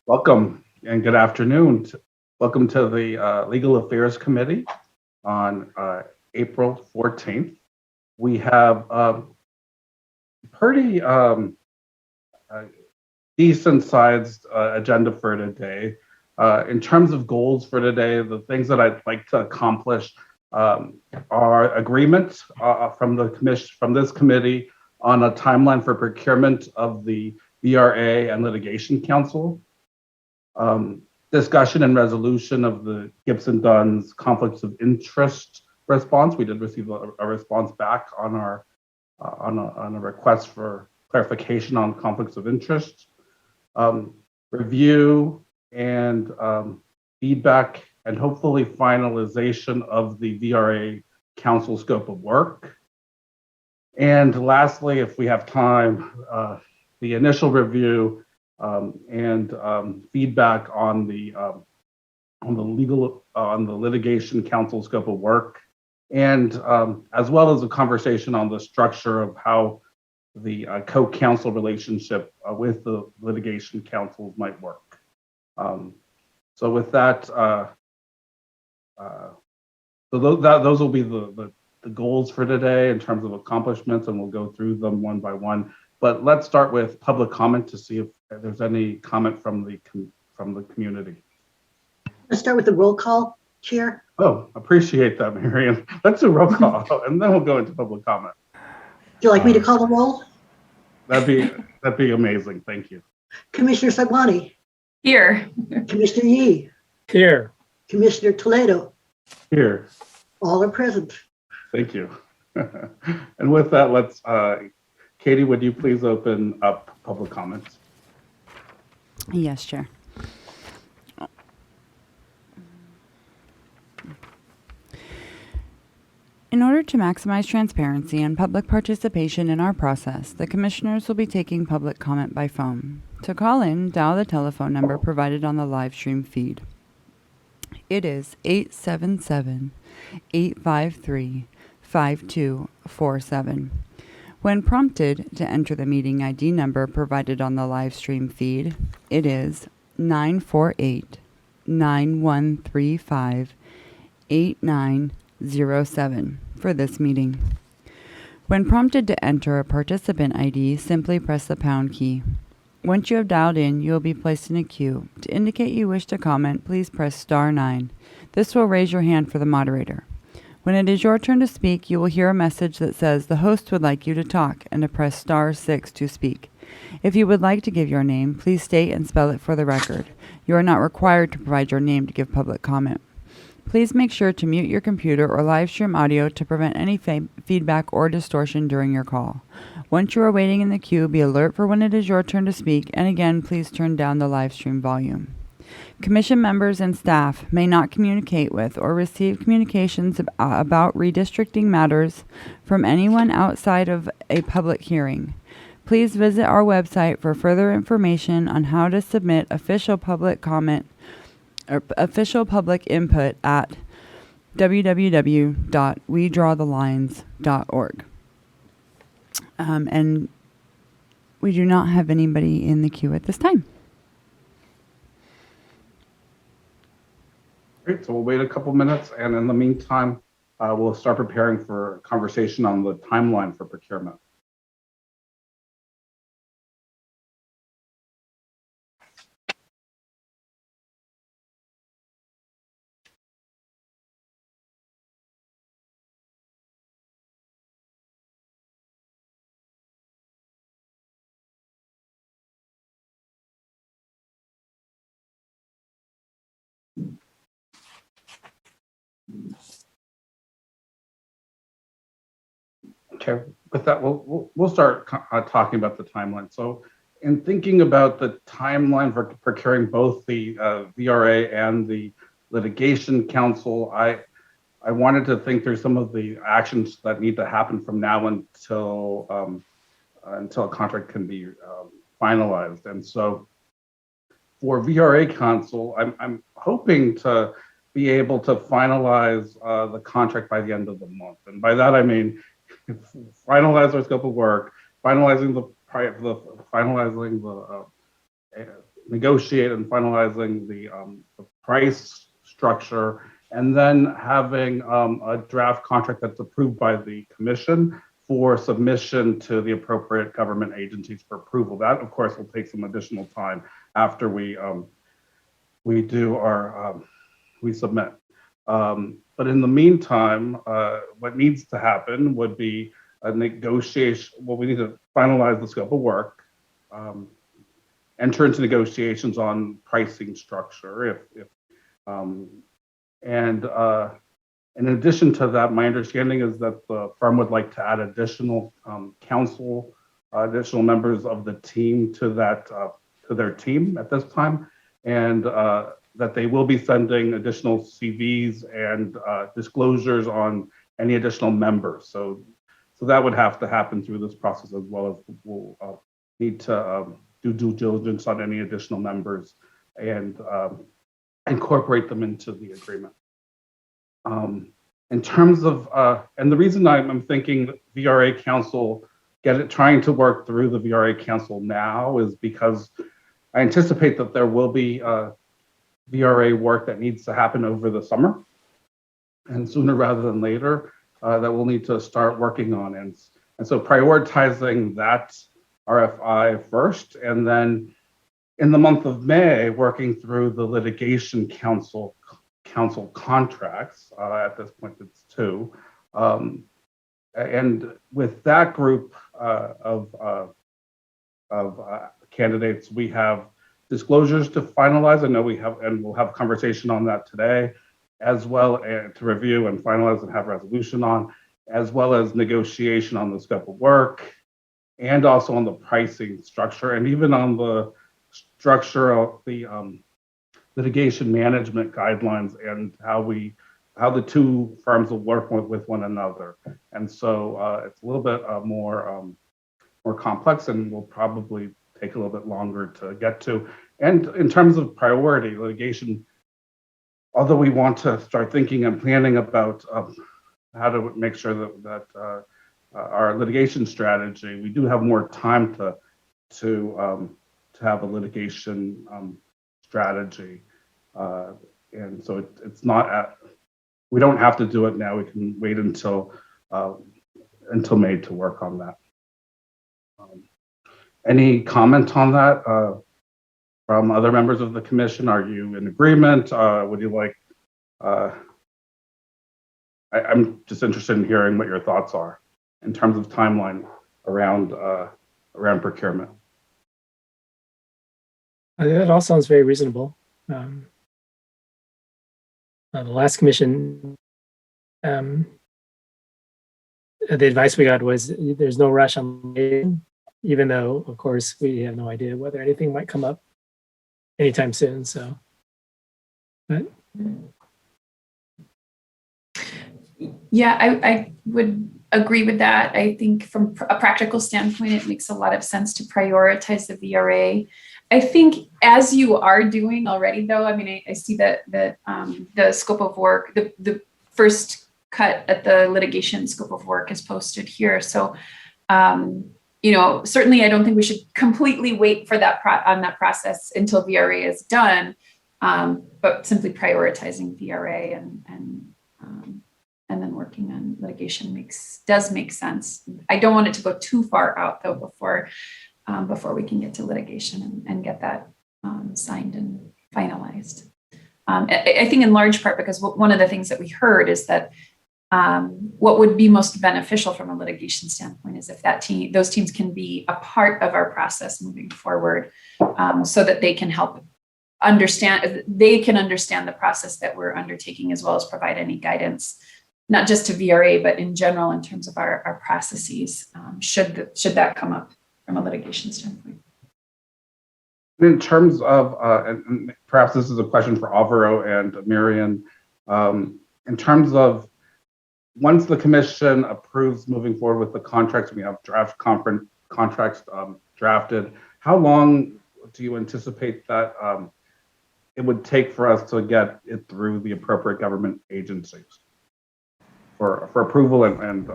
Welcome and good afternoon. Welcome to the Legal Affairs Committee on April 14th. We have pretty decent sized agenda for today. In terms of goals for today, the things that I'd like to accomplish are agreement from this committee on a timeline for procurement of the VRA and Litigation Counsel. Discussion and resolution of the Gibson Dunn's conflicts of interest response. We did receive a response back on our on a request for clarification on conflicts of interest. Review and feedback and hopefully finalization of the VRA Council scope of work. And lastly, if we have time, the initial review and feedback on the litigation counsel scope of work, and as well as a conversation on the structure of how the co-counsel relationship with the litigation counsels might work. So with that, those will be the goals for today in terms of accomplishments, and we'll go through them one by one. But let's start with public comment to see if there's any comment from the community. Let's start with the roll call, Chair. Oh, appreciate that, Marion. Let's do roll call, and then we'll go into public comment. Do you like me to call the roll? That'd be amazing. Thank you. Commissioner Sadwani. Here. Commissioner Yee. Here. Commissioner Toledo. Here. All are present. Thank you. And with that, let's, Katie, would you please open up public comments? Yes, Chair. In order to maximize transparency and public participation in our process, the Commissioners will be taking public comment by phone. To call in, dial the telephone number provided on the live stream feed. It is 877-853-5247. When prompted to enter the meeting ID number provided on the live stream feed, it is 948-9135-8907 for this meeting. When prompted to enter a participant ID, simply press the pound key. Once you have dialed in, you will be placed in a queue. To indicate you wish to comment, please press star 9. This will raise your hand for the moderator. When it is your turn to speak, you will hear a message that says the host would like you to talk and to press star 6 to speak. If you would like to give your name, please state and spell it for the record. You are not required to provide your name to give public comment. Please make sure to mute your computer or live stream audio to prevent any feedback or distortion during your call. Once you are waiting in the queue, be alert for when it is your turn to speak, and again, please turn down the live stream volume. Commission members and staff may not communicate with or receive communications about redistricting matters from anyone outside of a public hearing. Please visit our website for further information on how to submit official public comment or official public input at www.wedrawthelines.org. And we do not have anybody in the queue at this time. Great, so we'll wait a couple minutes, and in the meantime, we'll start preparing for a conversation on the timeline for procurement. Okay, with that, we'll start talking about the timeline. So, in thinking about the timeline for procuring both the VRA and the litigation counsel, I wanted to think through some of the actions that need to happen from now until a contract can be finalized. And so, for VRA counsel, I'm hoping to be able to finalize the contract by the end of the month, and by that I mean finalize our scope of work, finalizing negotiate and finalizing the price structure, and then having a draft contract that's approved by the commission for submission to the appropriate government agencies for approval. That, of course, will take some additional time after we do our we submit. But in the meantime, what needs to happen would be a negotiation. Well, we need to finalize the scope of work, enter into negotiations on pricing structure. And in addition to that, my understanding is that the firm would like to add additional council, additional members of the team to their team at this time, and that they will be sending additional CVs and disclosures on any additional members. So that would have to happen through this process, as well as we'll need to do due diligence on any additional members and incorporate them into the agreement. In terms of, and the reason I'm thinking VRA Council, trying to work through the VRA Council now is because I anticipate that there will be VRA work that needs to happen over the summer, and sooner rather than later, that we'll need to start working on. And so prioritizing that RFI first, and then in the month of May, working through the litigation council contracts. At this point, it's 2. And with that group of candidates, we have disclosures to finalize. I know we have, and we'll have a conversation on that today, as well to review and finalize and have resolution on, as well as negotiation on the scope of work, and also on the pricing structure, and even on the structure of the litigation management guidelines and how the two firms will work with one another. And so it's a little bit more complex, and will probably take a little bit longer to get to. And in terms of priority, litigation, although we want to start thinking and planning about how to make sure that our litigation strategy, we do have more time to have a litigation strategy, and so it's not we don't have to do it now. We can wait until May to work on that. Any comment on that from other members of the commission? Are you in agreement? Would you like? I'm just interested in hearing what your thoughts are in terms of timeline around procurement. That all sounds very reasonable. The last commission, the advice we got was there's no rush on it, even though, of course, we have no idea whether anything might come up anytime soon. So, but yeah, I would agree with that. I think from a practical standpoint, it makes a lot of sense to prioritize the VRA. I think as you are doing already, though, I mean, I see that the scope of work, the first cut at the litigation scope of work is posted here. So, you know, certainly I don't think we should completely wait for that on that process until VRA is done, but simply prioritizing VRA and then working on litigation does make sense. I don't want it to go too far out, though, before we can get to litigation and get that signed and finalized. I think in large part because one of the things that we heard is that what would be most beneficial from a litigation standpoint is if those teams can be a part of our process moving forward, so that they can help understand the process that we're undertaking, as well as provide any guidance, not just to VRA, but in general in terms of our processes, should that come up from a litigation standpoint. In terms of, and perhaps this is a question for Alvaro and Marian, in terms of once the commission approves moving forward with the contracts, we have draft contracts drafted, how long do you anticipate that it would take for us to get it through the appropriate government agencies for approval and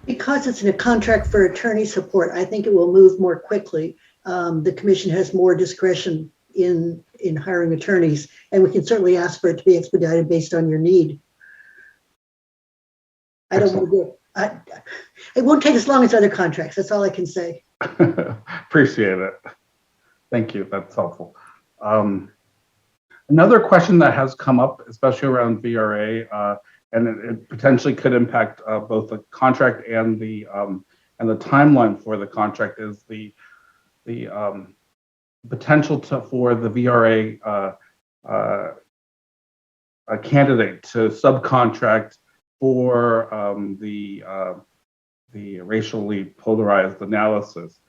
Because it's in a contract for attorney support, I think it will move more quickly the commission has more discretion in hiring attorneys, and we can certainly ask for it to be expedited based on your need. I don't want to do it. It won't take as long as other contracts. That's all I can say. Appreciate it. Thank you. That's helpful. Another question that has come up, especially around VRA, and it potentially could impact both the contract and the timeline for the contract, is the potential for the VRA a candidate to subcontract for the racially polarized analysis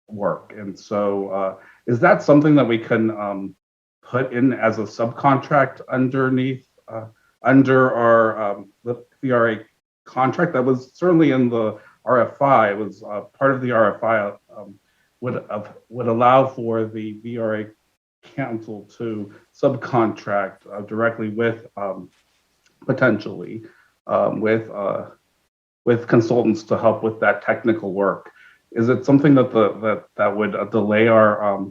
work. And so is that something that we can put in as a subcontract underneath under our VRA contract? That was certainly in the RFI. It was part of the RFI would allow for the VRA council to subcontract directly with potentially with consultants to help with that technical work. Is it something that would delay our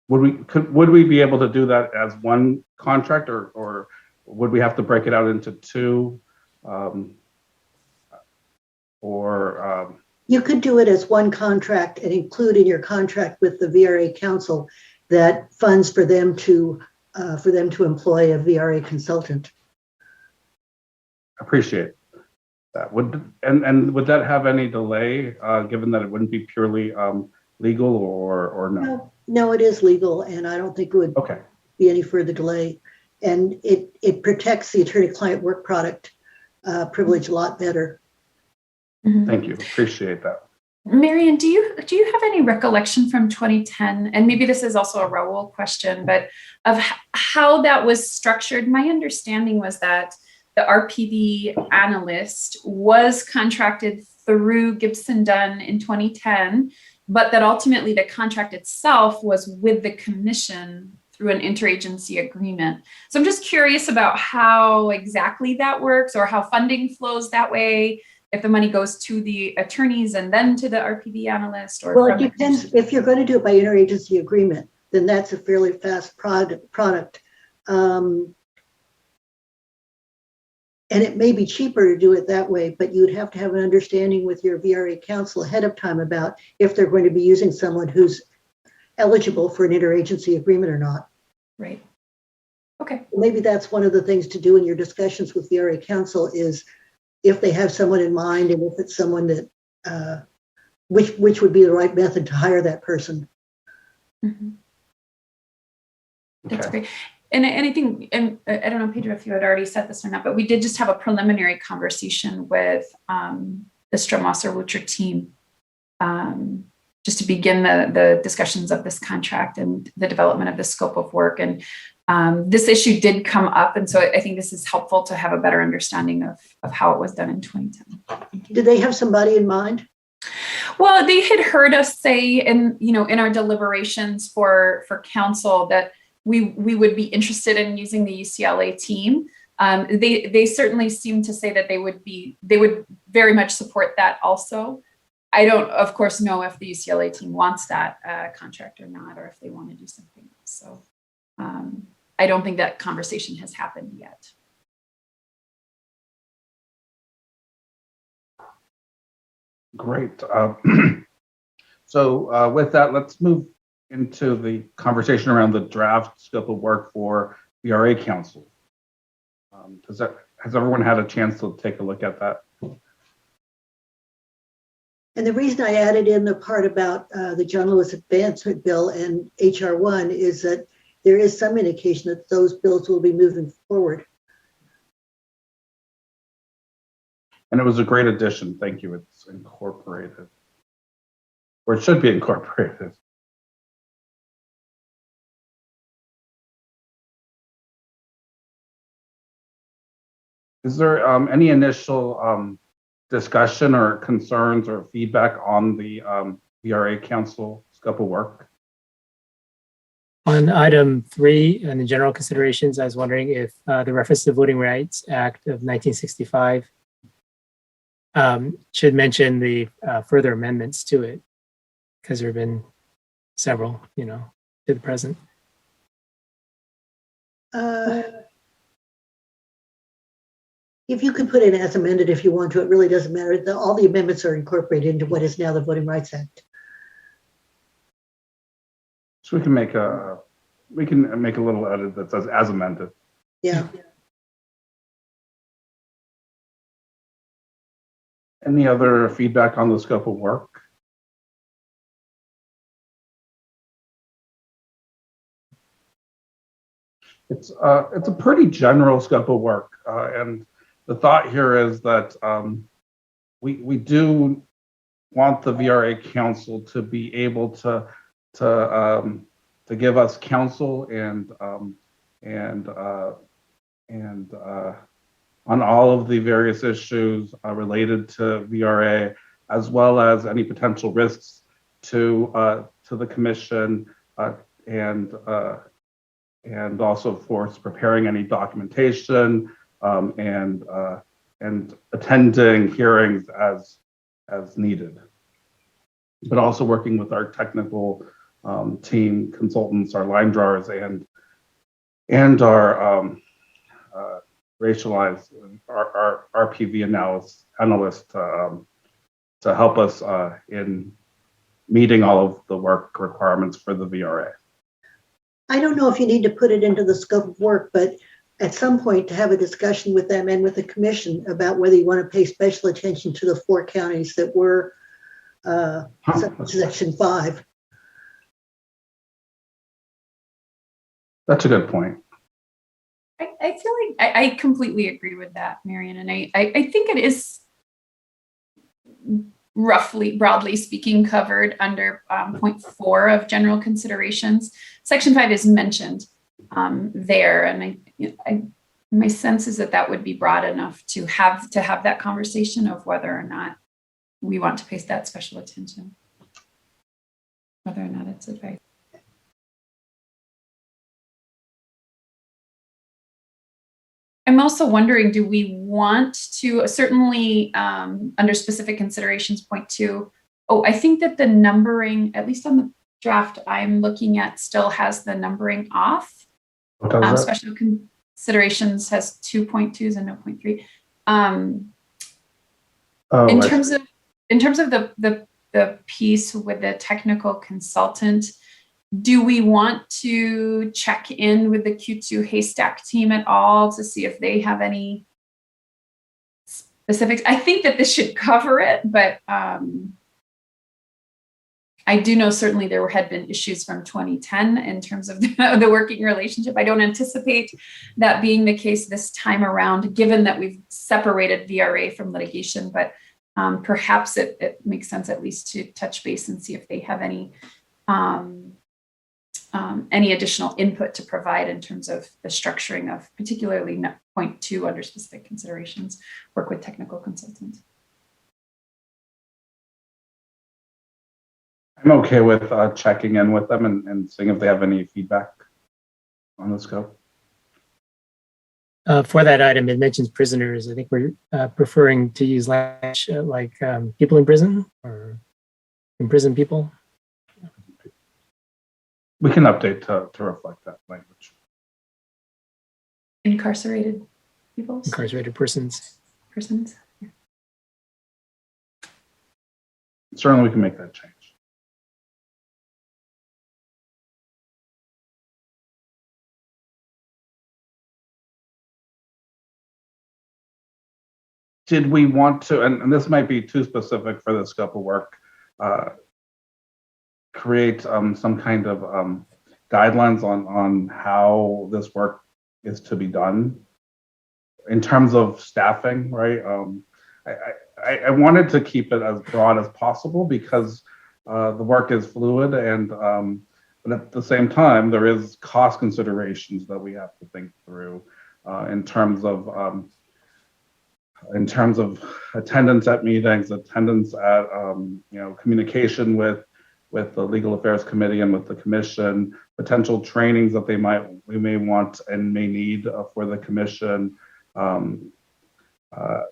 would we be able to do that as one contract, or would we have to break it out into two? You could do it as one contract and include in your contract with the VRA council that funds for them to employ a VRA consultant. Appreciate that. Would that have any delay, given that it wouldn't be purely legal, or no? No, it is legal, and I don't think it would be any further delay. And it protects the attorney-client work product privilege a lot better. Mm-hmm. Thank you. Appreciate that. Marion, do you have any recollection from 2010, and maybe this is also a Raul question, but of how that was structured? My understanding was that the RPD analyst was contracted through Gibson Dunn in 2010, but that ultimately the contract itself was with the commission through an interagency agreement. So I'm just curious about how exactly that works, or how funding flows that way, if the money goes to the attorneys and then to the RPD analyst, or— Well, it depends. If you're going to do it by interagency agreement, then that's a fairly fast product. And it may be cheaper to do it that way, but you'd have to have an understanding with your VRA council ahead of time about if they're going to be using someone who's eligible for an interagency agreement or not. Right. Okay. Maybe that's one of the things to do in your discussions with VRA council, is if they have someone in mind, and if it's someone that, which would be the right method to hire that person. Mm-hmm. That's great. And anything, and I don't know, Pedro, if you had already said this or not, but we did just have a preliminary conversation with the Stromosser-Wucher team just to begin the discussions of this contract and the development of the scope of work. And this issue did come up. And so I think this is helpful to have a better understanding of how it was done in 2010. Did they have somebody in mind? Well, they had heard us say in our deliberations for council that we would be interested in using the UCLA team. They certainly seem to say that they would very much support that also. I don't, of course, know if the UCLA team wants that contract or not, or if they want to do something else. So I don't think that conversation has happened yet. Great. So with that, let's move into the conversation around the draft scope of work for the RA Council. Has everyone had a chance to take a look at that? And the reason I added in the part about the John Lewis Advancement Bill and HR 1 is that there is some indication that those bills will be moving forward. And it was a great addition. Thank you. It's incorporated, or it should be incorporated. Is there any initial discussion or concerns or feedback on the VRA Council scope of work? On item 3 and the general considerations, I was wondering if the reference to the Voting Rights Act of 1965 should mention the further amendments to it, because there have been several, to the present. If you could put it as amended if you want to, it really doesn't matter. All the amendments are incorporated into what is now the Voting Rights Act. So we can make a little edit that says as amended. Yeah. Any other feedback on the scope of work? It's a pretty general scope of work, and the thought here is that we do want the VRA Council to be able to give us counsel and on all of the various issues related to VRA, as well as any potential risks to the commission, and also, of course, preparing any documentation and attending hearings as needed, but also working with our technical team, consultants, our line drawers, and our racialized our RPV analyst to help us in meeting all of the work requirements for the VRA. I don't know if you need to put it into the scope of work, but at some point to have a discussion with them and with the commission about whether you want to pay special attention to the 4 counties that were Section 5. That's a good point. I feel like I completely agree with that, Marion, and I think it is roughly, broadly speaking, covered under point 4 of general considerations. Section 5 is mentioned there, and my sense is that would be broad enough to have that conversation of whether or not we want to pay that special attention, whether or not it's advice. I'm also wondering, do we want to, certainly under specific considerations, point 2, I think that the numbering, at least on the draft I'm looking at, still has the numbering off. Special considerations has 2 .2s and no 0.3. In terms of the piece with the technical consultant, do we want to check in with the Q2 Haystack team at all to see if they have any specifics? I think that this should cover it, but I do know certainly there had been issues from 2010 in terms of the working relationship. I don't anticipate that being the case this time around, given that we've separated VRA from litigation, but perhaps it makes sense at least to touch base and see if they have any additional input to provide in terms of the structuring of particularly point 2 under specific considerations, work with technical consultants. I'm okay with checking in with them and seeing if they have any feedback on the scope. For that item, it mentions prisoners. I think we're preferring to use language like people in prison or imprisoned people. We can update to reflect that language. Incarcerated people? Incarcerated persons. Persons. Yeah. Certainly we can make that change. Did we want to, and this might be too specific for the scope of work, create some kind of guidelines on how this work is to be done in terms of staffing, right? I wanted to keep it as broad as possible because the work is fluid, and but at the same time there is cost considerations that we have to think through in terms of attendance at meetings, attendance at communication with the Legal Affairs Committee and with the Commission, potential trainings that we may want and may need for the Commission,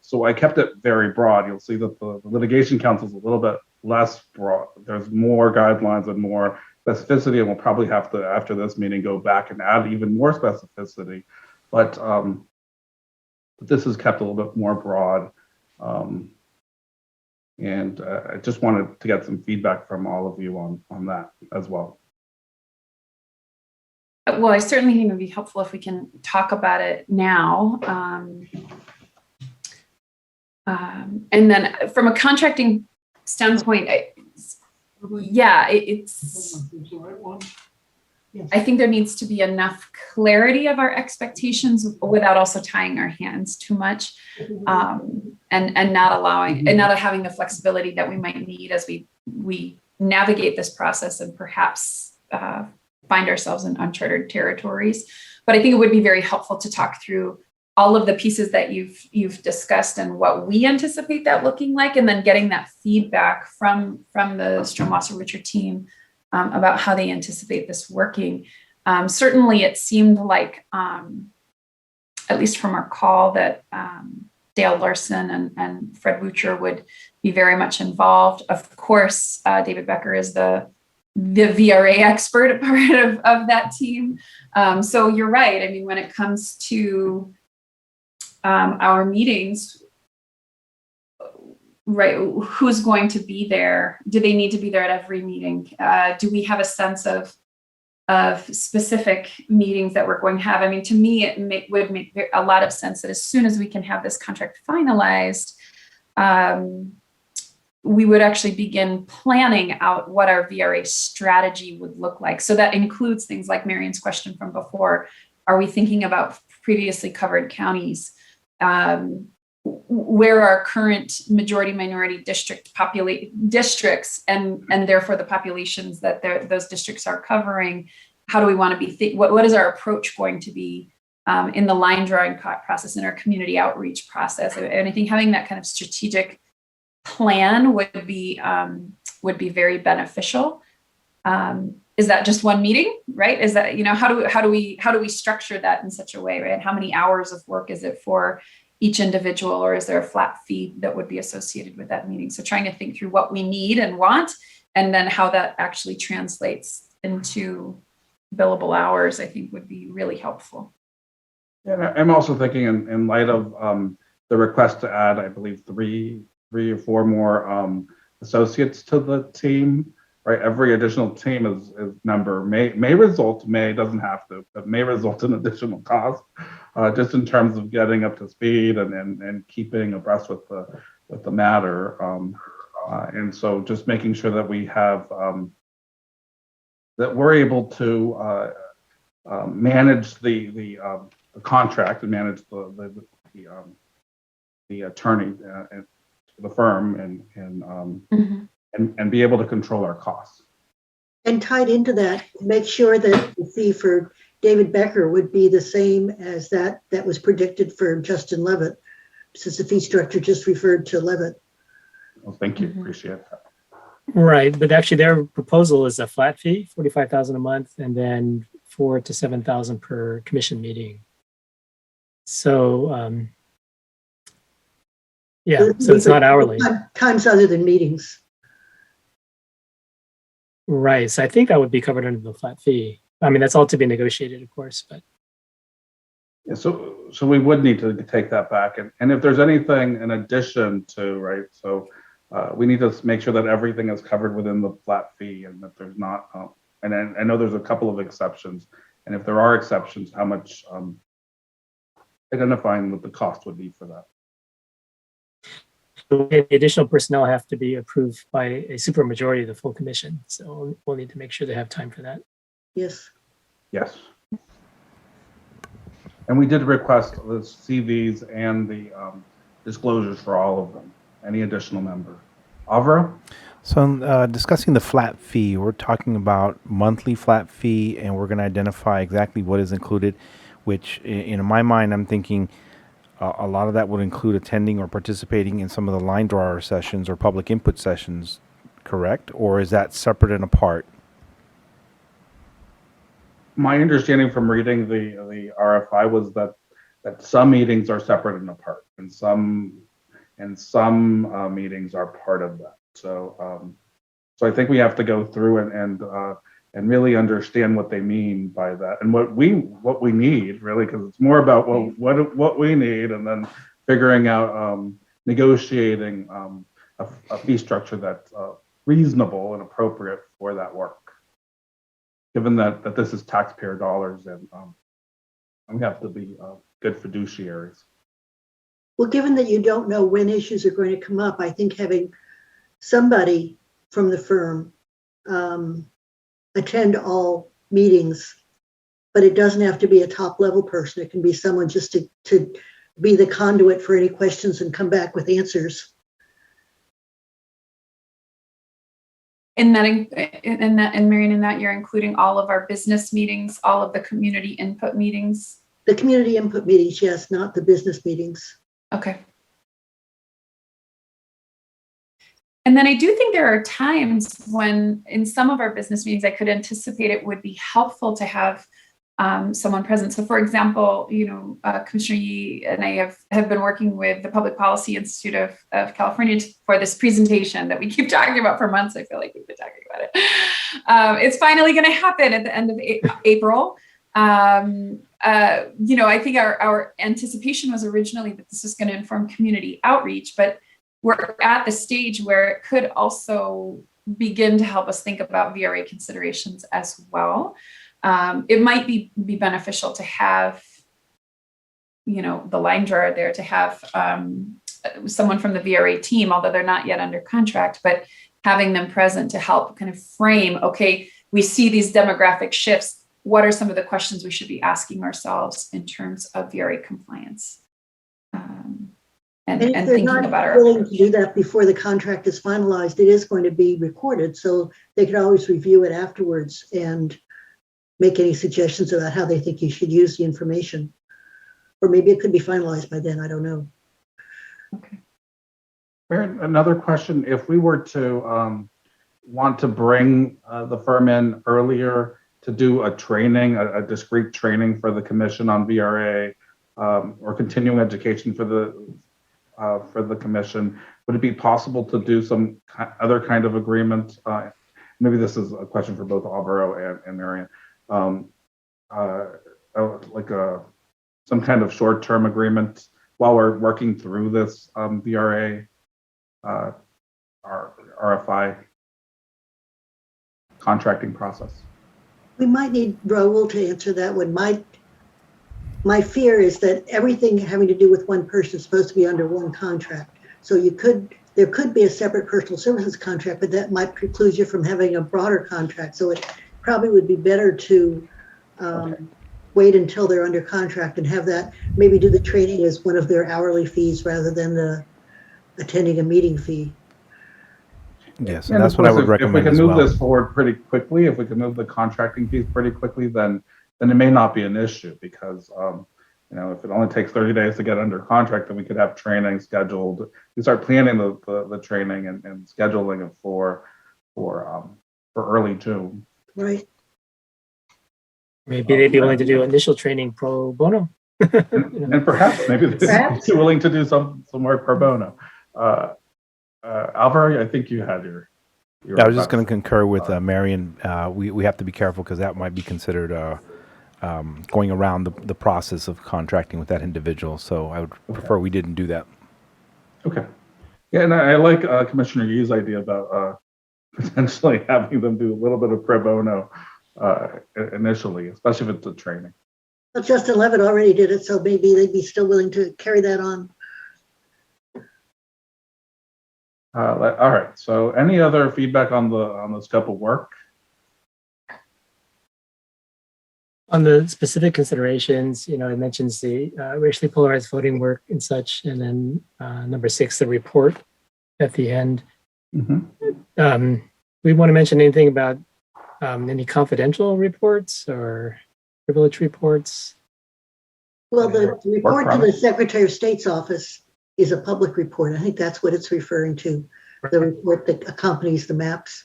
So I kept it very broad. You'll see that the litigation counsel is a little bit less broad. There's more guidelines and more specificity, and we'll probably have to, after this meeting, go back and add even more specificity. But this is kept a little bit more broad. And I just wanted to get some feedback from all of you on that as well. Well, I certainly think it would be helpful if we can talk about it now. And then from a contracting standpoint, I think there needs to be enough clarity of our expectations without also tying our hands too much, and not allowing and not having the flexibility that we might need as we navigate this process and perhaps find ourselves in uncharted territories. But I think it would be very helpful to talk through all of the pieces that you've discussed and what we anticipate that looking like, and then getting that feedback from the Stromwasser-Richard team about how they anticipate this working. Certainly, it seemed like, at least from our call, that Dale Larson and Fred Butcher would be very much involved. Of course, David Becker is the VRA expert part of that team. So you're right. I mean, when it comes to our meetings, right, who's going to be there? Do they need to be there at every meeting? Do we have a sense of specific meetings that we're going to have? I mean, to me, it would make a lot of sense that as soon as we can have this contract finalized, we would actually begin planning out what our VRA strategy would look like. So that includes things like Marion's question from before. Are we thinking about previously covered counties? Where are current majority minority districts and therefore the populations that those districts are covering? How do we want to be, what is our approach going to be in the line drawing process, in our community outreach process? And I think having that kind of strategic plan would be very beneficial. Is that just one meeting, right? Is that, how do we structure that in such a way, right? How many hours of work is it for each individual, or is there a flat fee that would be associated with that meeting? So trying to think through what we need and want, and then how that actually translates into billable hours, I think would be really helpful. Yeah, I'm also thinking in light of the request to add, I believe, three or four more associates to the team, right? Every additional team is member may result, doesn't have to, but may result in additional cost, just in terms of getting up to speed and keeping abreast with the matter. And so just making sure that we have that we're able to manage the contract and manage the attorney and the firm and be able to control our costs. And tied into that, make sure that the fee for David Becker would be the same as that was predicted for Justin Levitt, since the fee structure just referred to Levitt. Well, thank you. Appreciate that. Right, but actually their proposal is a flat fee, $45,000 a month, and then $4,000 to $7,000 per commission meeting. So, yeah, so it's not hourly. Times other than meetings. Right, so I think that would be covered under the flat fee. I mean, that's all to be negotiated, of course, but. Yeah, so we would need to take that back, and if there's anything in addition to, right, so we need to make sure that everything is covered within the flat fee, and that there's not, and I know there's a couple of exceptions, and if there are exceptions, how much, identifying what the cost would be for that. The additional personnel have to be approved by a supermajority of the full commission, so we'll need to make sure they have time for that. Yes. Yes. And we did request the CVs and the disclosures for all of them, any additional member. Avra? So discussing the flat fee, we're talking about monthly flat fee, and we're going to identify exactly what is included, which in my mind, I'm thinking a lot of that would include attending or participating in some of the line drawer sessions or public input sessions, correct? Or is that separate and apart? My understanding from reading the RFI was that some meetings are separate and apart, and some meetings are part of that. So I think we have to go through and really understand what they mean by that, and what we need really, because it's more about what we need, and then figuring out negotiating a fee structure that's reasonable and appropriate for that work, given that this is taxpayer dollars, and we have to be good fiduciaries. Well, given that you don't know when issues are going to come up, I think having somebody from the firm attend all meetings, but it doesn't have to be a top level person. It can be someone just to be the conduit for any questions and come back with answers. And Marion, in that you're including all of our business meetings, all of the community input meetings. The community input meetings, yes, not the business meetings. Okay. And then I do think there are times when in some of our business meetings, I could anticipate it would be helpful to have someone present. So for example, Commissioner Yee and I have been working with the Public Policy Institute of California for this presentation that we keep talking about for months. I feel like we've been talking about it. It's finally going to happen at the end of April. I think our anticipation was originally that this was going to inform community outreach, but we're at the stage where it could also begin to help us think about VRA considerations as well. It might be beneficial to have, the line drawer there, to have someone from the VRA team, although they're not yet under contract, but having them present to help kind of frame, okay, we see these demographic shifts. What are some of the questions we should be asking ourselves in terms of VRA compliance? And if they're thinking not about our willing approach. to do that before the contract is finalized, it is going to be recorded, so they could always review it afterwards and make any suggestions about how they think you should use the information. Or maybe it could be finalized by then, I don't know. Okay. Another question: if we were to want to bring the firm in earlier to do a training, a discrete training for the commission on VRA, or continuing education for the commission, would it be possible to do some other kind of agreement? Maybe this is a question for both Alvaro and Marion. Like some kind of short-term agreement while we're working through this VRA RFI contracting process. We might need Raul to answer that one. My fear is that everything having to do with one person is supposed to be under one contract. So there could be a separate personal services contract, but that might preclude you from having a broader contract. So it probably would be better to wait until they're under contract and have that, maybe do the training as one of their hourly fees rather than the attending a meeting fee. Yes, and that's what I would recommend as well. If we can move this forward pretty quickly, if we can move the contracting piece pretty quickly, then it may not be an issue, because if it only takes 30 days to get under contract, then we could have training scheduled. We start planning the training and scheduling it for early June. Right. Maybe they'd be willing to do initial training pro bono. And perhaps maybe they're willing to do some more pro bono. Alvaro, I think you had your I was just going to concur with Marion. We have to be careful, because that might be considered going around the process of contracting with that individual. So I would prefer we didn't do that. Okay. Yeah, and I like Commissioner Yee's idea about potentially having them do a little bit of pro bono initially, especially if it's a training. Well, Justin Levitt already did it, so maybe they'd be still willing to carry that on. All right. So, any other feedback on the scope of work? On the specific considerations, it mentions the racially polarized voting work and such, and then number 6, the report at the end. Mm-hmm. We want to mention anything about any confidential reports or privileged reports? Well, the report to the Secretary of State's office is a public report. I think that's what it's referring to, the report that accompanies the maps.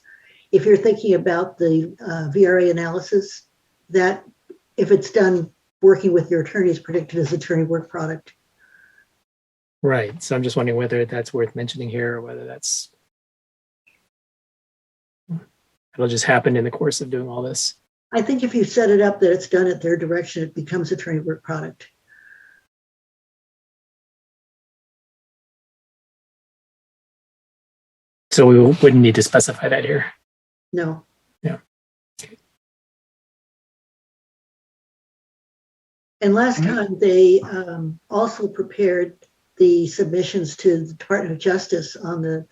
If you're thinking about the VRA analysis, that if it's done working with your attorney is predicted as attorney work product. Right. So I'm just wondering whether that's worth mentioning here or whether it'll just happen in the course of doing all this. I think if you set it up that it's done at their direction, it becomes attorney work product. So we wouldn't need to specify that here. No. Yeah. And last time they also prepared the submissions to the Department of Justice on the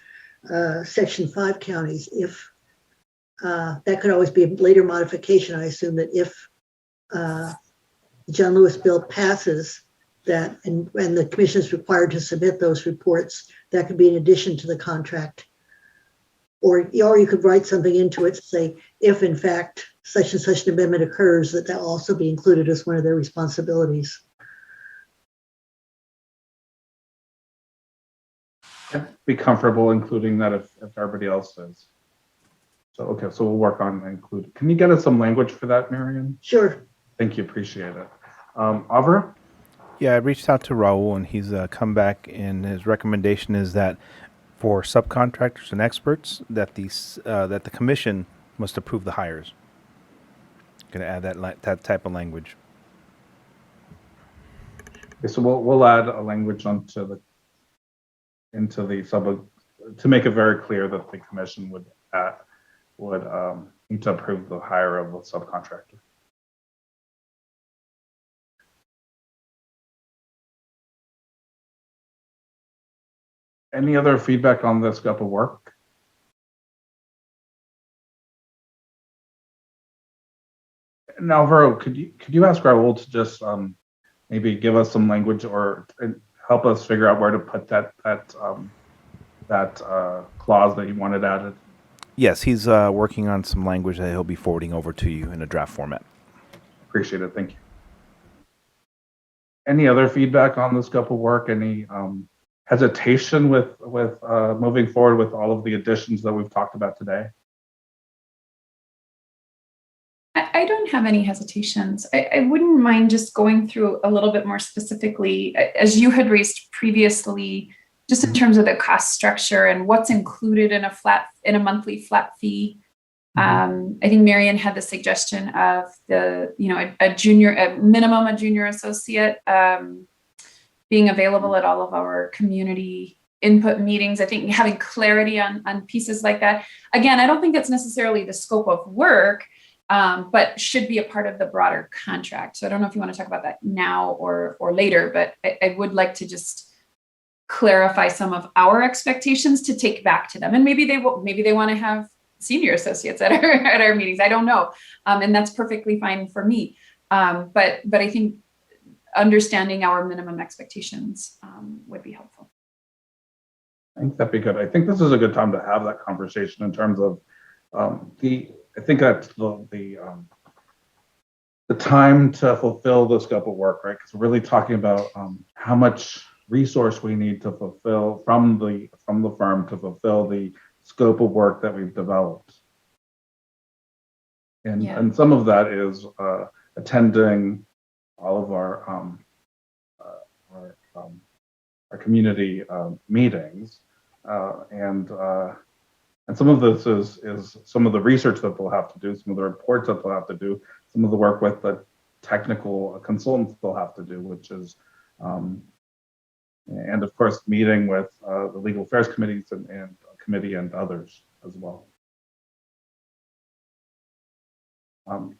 Section 5 counties. If that could always be a later modification, I assume that if the John Lewis bill passes, that and the commission is required to submit those reports, that could be in addition to the contract. Or you could write something into it to say, if in fact such and such an amendment occurs, that will also be included as one of their responsibilities. I'd be comfortable including that if everybody else is. So, okay, so we'll work on include. Can you get us some language for that, Marion? Sure. Thank you, appreciate it. Avra? Yeah, I reached out to Raul, and he's come back, and his recommendation is that for subcontractors and experts, that the commission must approve the hires. Going to add that type of language. Okay, so we'll add a language into the sub to make it very clear that the commission would need to approve the hire of a subcontractor. Any other feedback on the scope of work? And Alvaro, could you ask Raul to just maybe give us some language or help us figure out where to put that clause that you wanted added? Yes, he's working on some language that he'll be forwarding over to you in a draft format. Appreciate it. Thank you. Any other feedback on the scope of work? Any hesitation with moving forward with all of the additions that we've talked about today? I don't have any hesitations. I wouldn't mind just going through a little bit more specifically, as you had raised previously, just in terms of the cost structure and what's included in a monthly flat fee. I think Marion had the suggestion of a junior associate being available at all of our community input meetings. I think having clarity on pieces like that. Again, I don't think it's necessarily the scope of work, but should be a part of the broader contract. So I don't know if you want to talk about that now or later, but I would like to just clarify some of our expectations to take back to them. And maybe they want to have senior associates at our meetings. I don't know. And that's perfectly fine for me. But I think understanding our minimum expectations would be helpful. I think that'd be good. I think this is a good time to have that conversation in terms of I think that's the time to fulfill the scope of work, right? Because we're really talking about how much resource we need to fulfill from the firm to fulfill the scope of work that we've developed. And some of that is attending all of our community meetings, and some of this is some of the research that they'll have to do, some of the reports that they'll have to do, some of the work with the technical consultants they'll have to do, which is, and of course, meeting with the legal affairs committees and committee and others as well.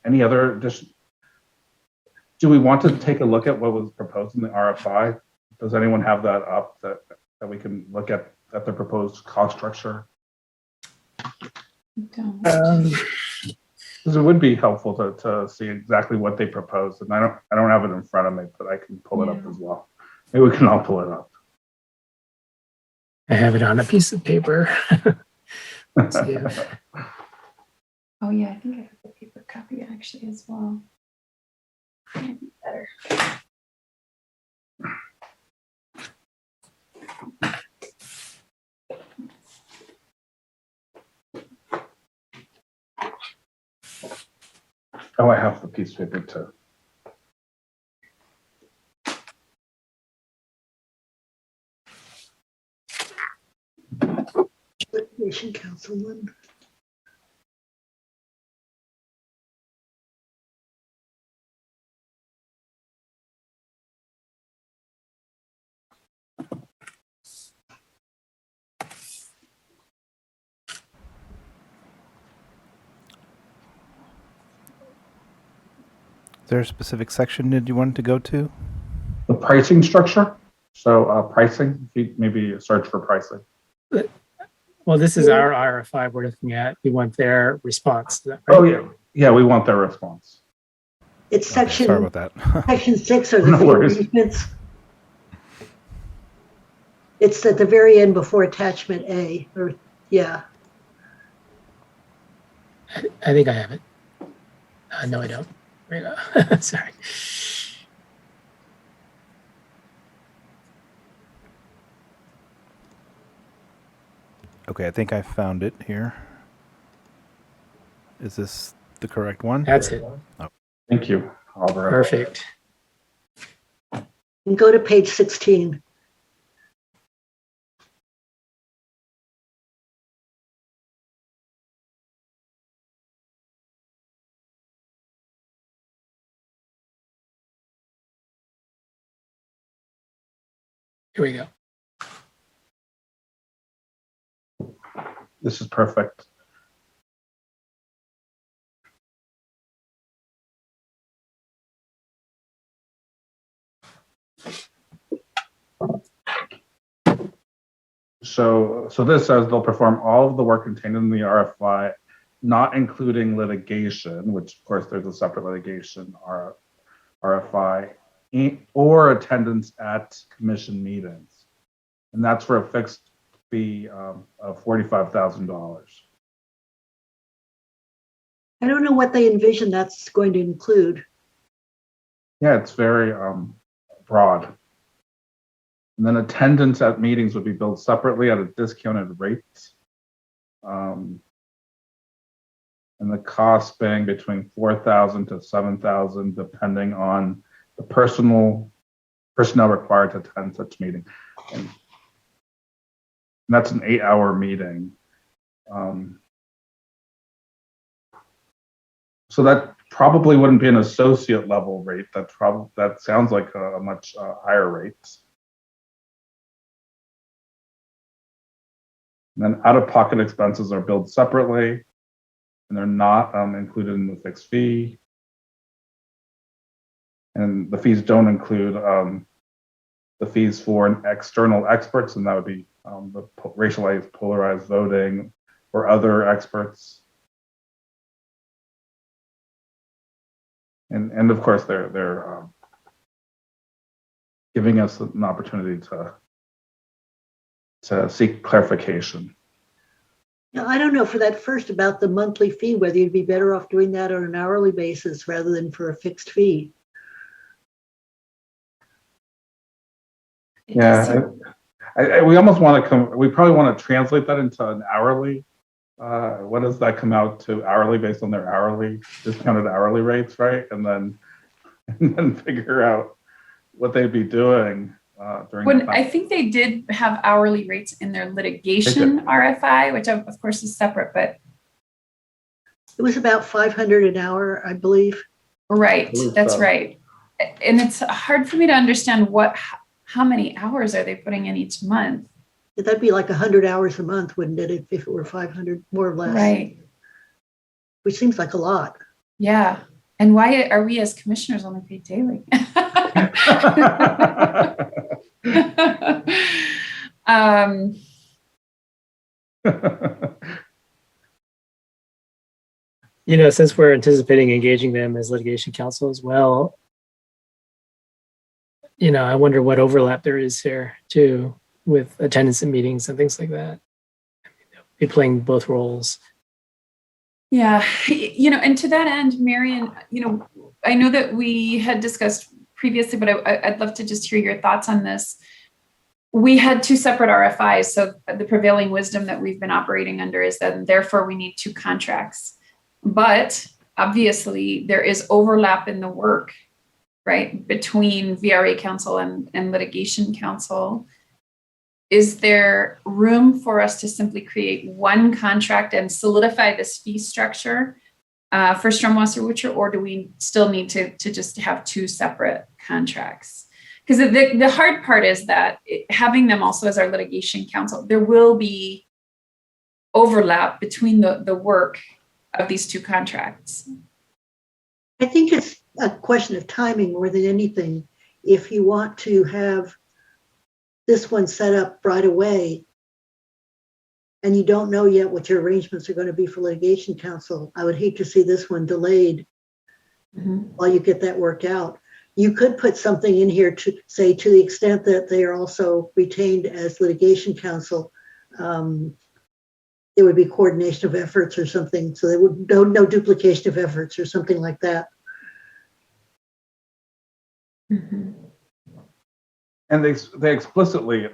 Any other addition? Do we want to take a look at what was proposed in the RFI? Does anyone have that up that we can look at the proposed cost structure? Because it would be helpful to see exactly what they proposed, and I don't have it in front of me, but I can pull it up as well. Maybe we can all pull it up. I have it on a piece of paper. Oh yeah, I think I have the paper copy actually as well. Might be better. Oh, I have the piece of paper too. Litigation counsel one. Is there a specific section that you wanted to go to? The pricing structure. So pricing, if you maybe search for pricing. Well, this is our RFI we're looking at. We want their response. Is that right? Oh yeah, yeah. We want their response. It's Okay, section, sorry about that. section 6 are the No fee worries. arrangements. It's at the very end before attachment A, or, yeah. I think I have it. No, I don't. Right. Sorry. Okay, I think I found it here. Is this the correct one? That's it. Thank you, Albert. Perfect. And go to page 16. Here we go. This is perfect. So this says they'll perform all of the work contained in the RFI, not including litigation, which of course there's a separate litigation RFI, or attendance at commission meetings. And that's for a fixed fee of $45,000. I don't know what they envision that's going to include. Yeah, it's very broad. And then attendance at meetings would be billed separately at a discounted rate. And the cost being between $4,000 to $7,000, depending on the personnel required to attend such meeting. And that's an 8-hour meeting. So that probably wouldn't be an associate level rate. That sounds like a much higher rate. And then out-of-pocket expenses are billed separately, and they're not included in the fixed fee. And the fees don't include the fees for external experts, and that would be the racialized polarized voting or other experts. And of course, they're giving us an opportunity to seek clarification. Now, I don't know for that first about the monthly fee, whether you'd be better off doing that on an hourly basis rather than for a fixed fee. Yeah, we almost want to we probably want to translate that into an hourly. What does that come out to hourly based on their hourly discounted hourly rates, right? And then figure out what they'd be doing during. When I think they did have hourly rates in their litigation RFI, which of course is separate, but It was about 500 an hour, I believe. right, that's so. right. And it's hard for me to understand how many hours are they putting in each month? That'd be like 100 hours a month, wouldn't it, if it were 500, more or less? Right. Which seems like a lot. Yeah. And why are we as commissioners only paid daily? Since we're anticipating engaging them as litigation counsel as well, I wonder what overlap there is here too with attendance at meetings and things like that. Be playing both roles. Yeah, and to that end, Marion, I know that we had discussed previously, but I'd love to just hear your thoughts on this. We had two separate RFIs, so the prevailing wisdom that we've been operating under is that therefore we need two contracts. But obviously there is overlap in the work, right, between VRA counsel and litigation counsel. is there room for us to simply create one contract and solidify this fee structure for Stromwasser, or do we still need to just have two separate contracts? Because the hard part is that having them also as our litigation counsel, there will be overlap between the work of these two contracts. I think it's a question of timing more than anything. If you want to have this one set up right away and you don't know yet what your arrangements are going to be for litigation counsel, I would hate to see this one delayed while you get that worked out. You could put something in here to say, to the extent that they are also retained as litigation counsel, there would be coordination of efforts or something. So there would no duplication of efforts or something like that. And they explicitly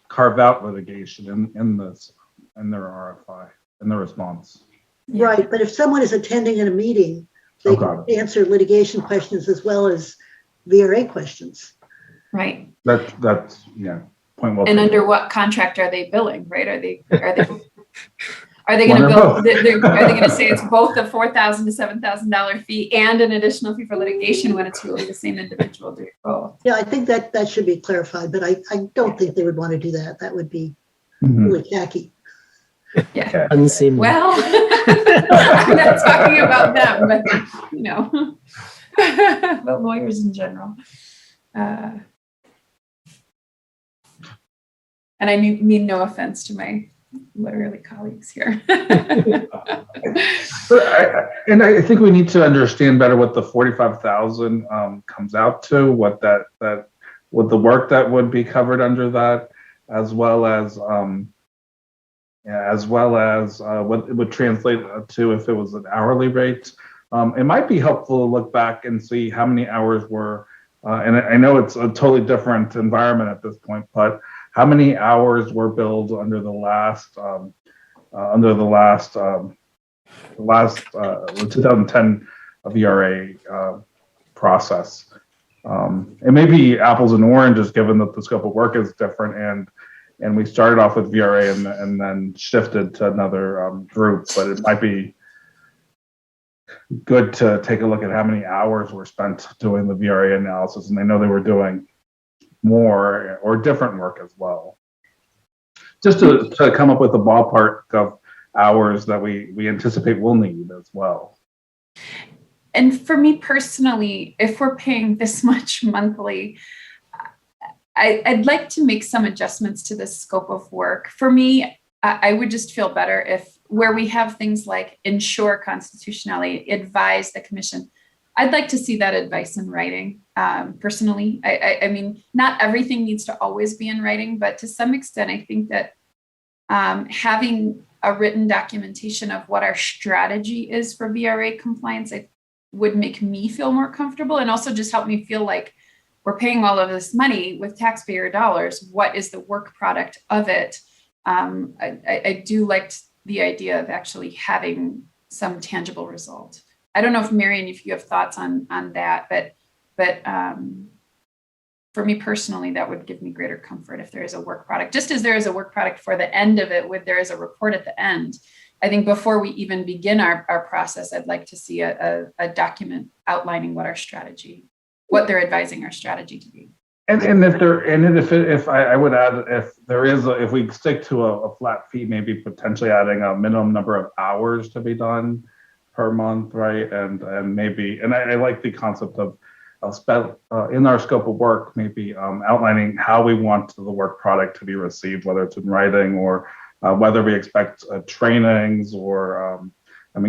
carve out litigation in their RFI, in the response. Yeah. Right, but if someone is attending in a meeting, they can answer litigation questions as well as VRA questions. Right. That's point well. And under what contract are they billing? Right? Are they going to bill? Are they going to say it's both the $4,000 to $7,000 fee and an additional fee for litigation when it's really the same individual doing both? Yeah, I think that should be clarified, but I don't think they would want to do that. That would be really tacky. Yeah. Unseemly. Well, I'm not talking about them, but about lawyers in general. And I mean no offense to my literally colleagues here. And I think we need to understand better what the 45,000 comes out to, what the work that would be covered under that, as well as what it would translate to if it was an hourly rate. It might be helpful to look back and see how many hours were, and I know it's a totally different environment at this point, but how many hours were billed under the last 2010 VRA process. It may be apples and oranges given that the scope of work is different, and we started off with VRA and then shifted to another group, but it might be good to take a look at how many hours were spent doing the VRA analysis. And I know they were doing more or different work as well. Just to come up with a ballpark of hours that we anticipate we'll need as well. And for me personally, if we're paying this much monthly, I'd like to make some adjustments to the scope of work. For me, I would just feel better if where we have things like ensure constitutionality, advise the commission, I'd like to see that advice in writing. Personally, I mean, not everything needs to always be in writing, but to some extent, I think that having a written documentation of what our strategy is for VRA compliance would make me feel more comfortable, and also just help me feel like we're paying all of this money with taxpayer dollars. What is the work product of it? I do like the idea of actually having some tangible result. I don't know if Marion, if you have thoughts on that, but for me personally, that would give me greater comfort if there is a work product, just as there is a work product for the end of it, there is a report at the end. I think before we even begin our process, I'd like to see a document outlining what our strategy, what they're advising our strategy to be. If I would add, if we stick to a flat fee, maybe potentially adding a minimum number of hours to be done per month, right? And I like the concept of in our scope of work, maybe outlining how we want the work product to be received, whether it's in writing or whether we expect trainings or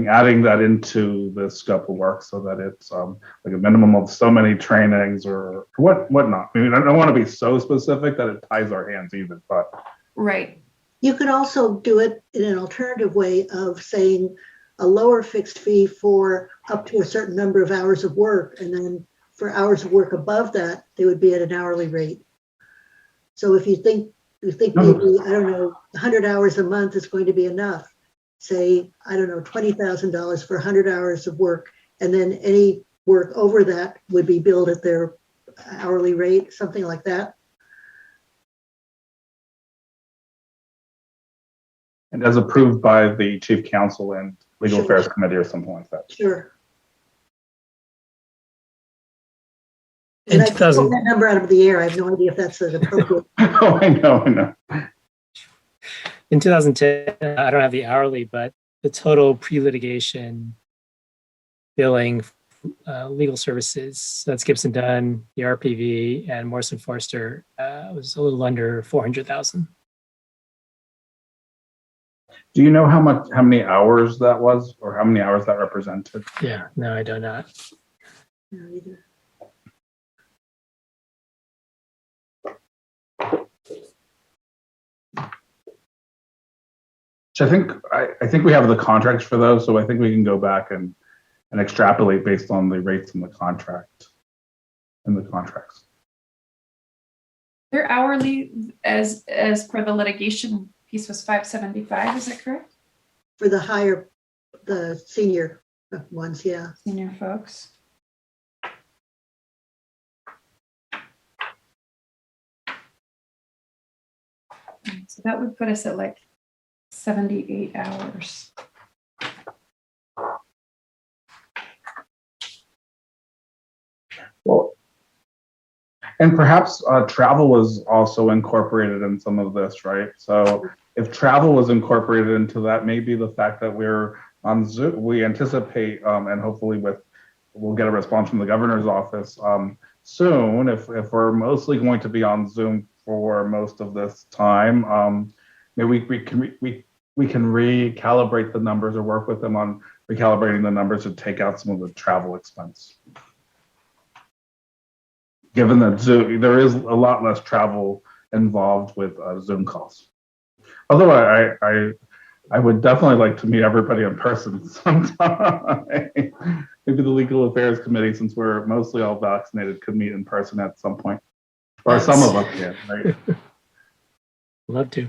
adding that into the scope of work so that it's like a minimum of so many trainings or whatnot. I mean, I don't want to be so specific that it ties our hands either, but. Right. You could also do it in an alternative way of saying a lower fixed fee for up to a certain number of hours of work, and then for hours of work above that, they would be at an hourly rate. So if you think maybe, I don't know, 100 hours a month is going to be enough, say, I don't know, $20,000 for 100 hours of work, and then any work over that would be billed at their hourly rate, something like that. and as approved by the chief counsel and legal Sure. affairs committee or something like that. Sure. In And I pulled 2000, that number out of the air. I have no idea if that's an appropriate. Oh, I know. in 2010, I don't have the hourly, but the total pre-litigation billing, legal services, that's Gibson Dunn, the RPV, and Morrison Forster, was a little under 400,000. Do you know how many hours that was, or how many hours that represented? Yeah, no, I do not. No, either. So I think we have the contracts for those, so I think we can go back and extrapolate based on the rates in the contracts. Their hourly as per the litigation piece was $575, is that correct? For the senior ones, yeah. Senior folks. So that would put us at like 78 hours. Well, and perhaps travel was also incorporated in some of this, right? So if travel was incorporated into that, maybe the fact that we're on Zoom, we anticipate, and hopefully we'll get a response from the governor's office soon. If we're mostly going to be on Zoom for most of this time, maybe we can recalibrate the numbers or work with them on recalibrating the numbers to take out some of the travel expense. Given that Zoom, there is a lot less travel involved with Zoom calls. Although I would definitely like to meet everybody in person sometime. Maybe the Legal Affairs Committee, since we're mostly all vaccinated, could meet in person at some point. Or Yes. some of us can, right? Love to.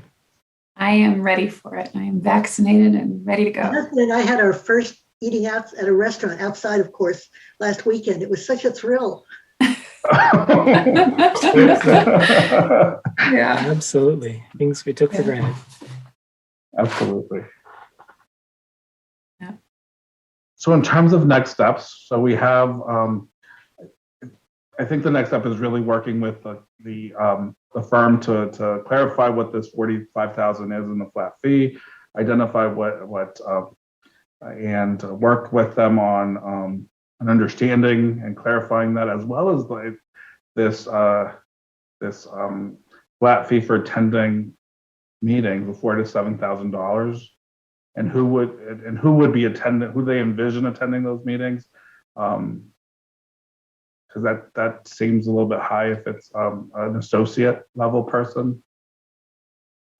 I am ready for it. I am vaccinated and ready to My go. husband and I had our first eating out at a restaurant outside, of course, last weekend. It was such a thrill. Yeah. Absolutely. Things we took for Yeah. granted. Absolutely. Yeah. So in terms of next steps, so we have, I think the next step is really working with the firm to clarify what this 45,000 is in the flat fee, identify what and work with them on an understanding and clarifying that, as well as like this flat fee for attending meetings of $4,000 to $7,000, and who would be attending, who they envision attending those meetings, because that seems a little bit high if it's an associate level person,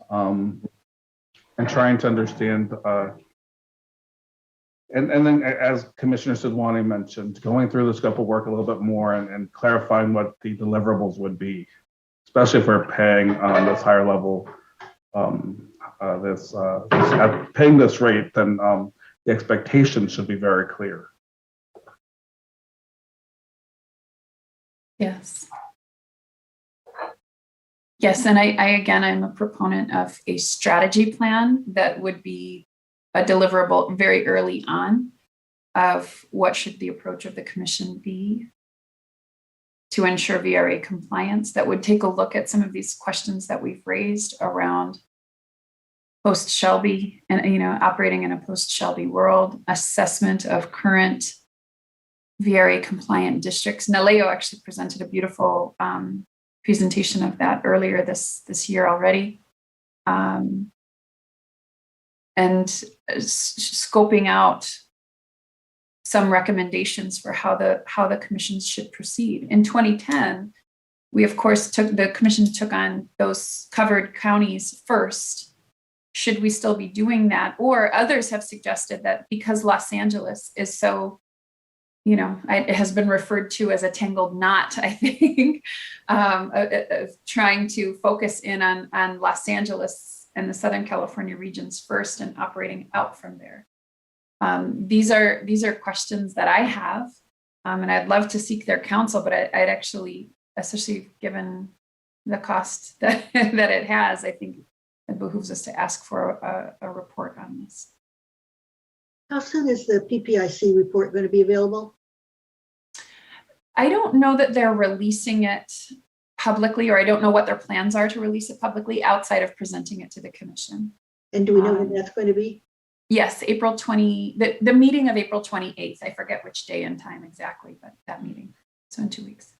and trying to understand. And then, as Commissioner Sidwani mentioned, going through the scope of work a little bit more and clarifying what the deliverables would be, especially if we're paying this higher level, paying this rate, then the expectation should be very clear. Yes. Yes, and I again, I'm a proponent of a strategy plan that would be a deliverable very early on of what should the approach of the commission be to ensure VRA compliance, that would take a look at some of these questions that we've raised around post-Shelby and, operating in a post-Shelby world, assessment of current VRA compliant districts. Naleo actually presented a beautiful presentation of that earlier this year already. And scoping out some recommendations for how the commissions should proceed. In 2010, we of course the commission took on those covered counties first. Should we still be doing that? Or others have suggested that because Los Angeles is so, it has been referred to as a tangled knot, I think, of trying to focus in on Los Angeles and the Southern California regions first and operating out from there. These are questions that I have, and I'd love to seek their counsel, but I'd actually, especially given the cost that it has, I think it behooves us to ask for a report on this. How soon is the PPIC report going to be available? I don't know that they're releasing it publicly, or I don't know what their plans are to release it publicly outside of presenting it to the commission. And do we know when that's going to be? Yes, April 20, the meeting of April 28th. I forget which day and time exactly, but that meeting. So in 2 weeks.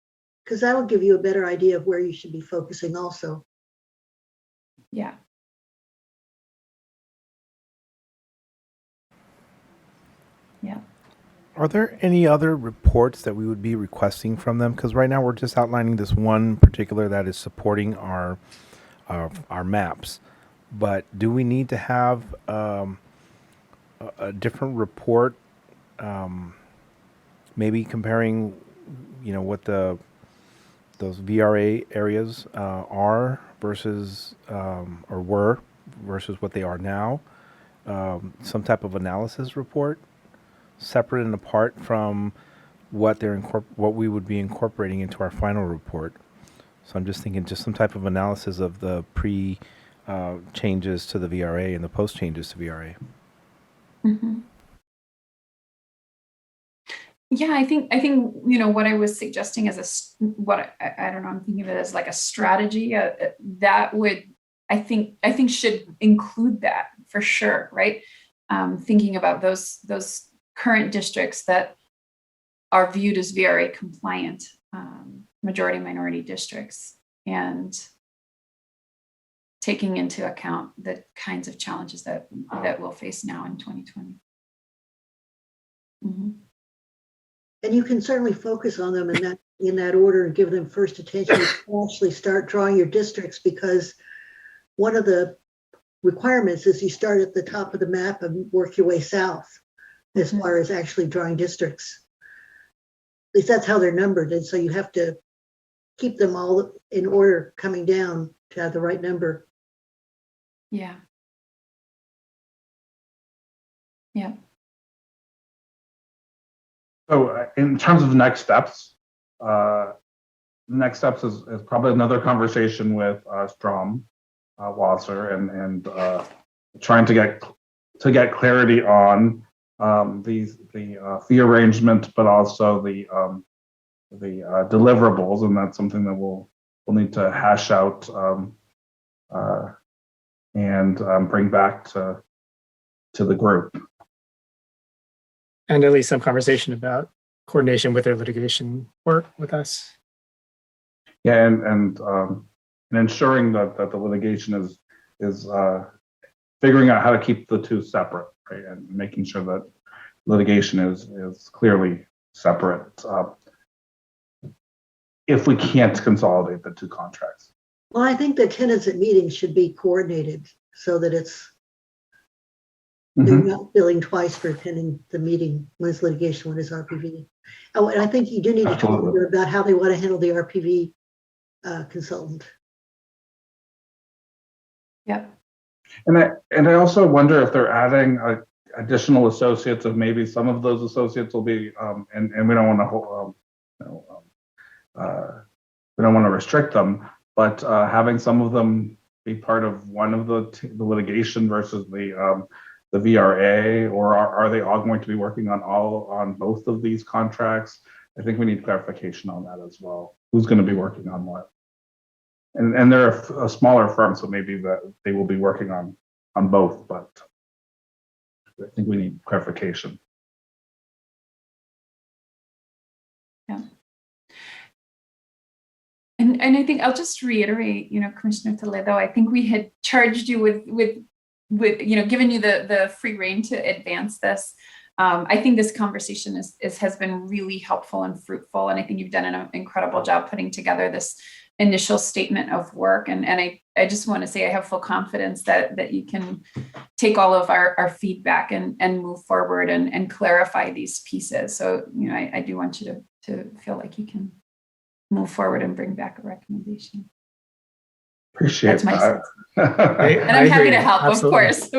Because that will give you a better idea of where you should be focusing also. Yeah. Yeah. Are there any other reports that we would be requesting from them? Because right now we're just outlining this one particular that is supporting our maps. But do we need to have a different report, maybe comparing, what those VRA areas are versus or were versus what they are now? Some type of analysis report, separate and apart from what what we would be incorporating into our final report. So I'm just thinking just some type of analysis of the changes to the VRA and the post changes to VRA. Mm-hmm. Yeah, I think what I was suggesting as I don't know, I'm thinking of it as like a strategy that would I think should include that for sure, right? Thinking about those current districts that are viewed as VRA compliant, majority minority districts, and taking into account the kinds of challenges that we'll face now in 2020. Mm-hmm. And you can certainly focus on them in that order and give them first attention. You can actually start drawing your districts, because one of the requirements is you start at the top of the map and work your way south as far as actually drawing districts. At least that's how they're numbered. And so you have to keep them all in order coming down to have the right number. Yeah. Yeah. So in terms of next steps, the next steps is probably another conversation with Strom, Wasser, and trying to get clarity on the fee arrangement, but also the deliverables, and that's something that we'll need to hash out and bring back to the group. And at least some conversation about coordination with their litigation work with us. Yeah, and ensuring that the litigation is figuring out how to keep the two separate, right, and making sure that litigation is clearly separate if we can't consolidate the two contracts. Well, I think the tenants at meetings should be coordinated so that they're not billing twice for attending the meeting. One is litigation, one is RPV. Oh, and I think you do need to talk about how they want to handle the RPV consultant. Yep. And I also wonder if they're adding additional associates. Of maybe some of those associates will be, and we don't want to, we don't want to restrict them, but having some of them be part of one of the litigation versus the VRA, or are they all going to be working on both of these contracts? I think we need clarification on that as well. Who's going to be working on what? And they're a smaller firm, so maybe that they will be working on both, but I think we need clarification. Yeah. And I think I'll just reiterate, Commissioner Toledo, I think we had charged you with giving you the free rein to advance this. I think this conversation has been really helpful and fruitful, and I think you've done an incredible job putting together this initial statement of work. And I just want to say I have full confidence that you can take all of our feedback and move forward and clarify these pieces. So, I do want you to feel like you can move forward and bring back a recommendation. Appreciate that. And I'm happy to help, Absolutely. of course.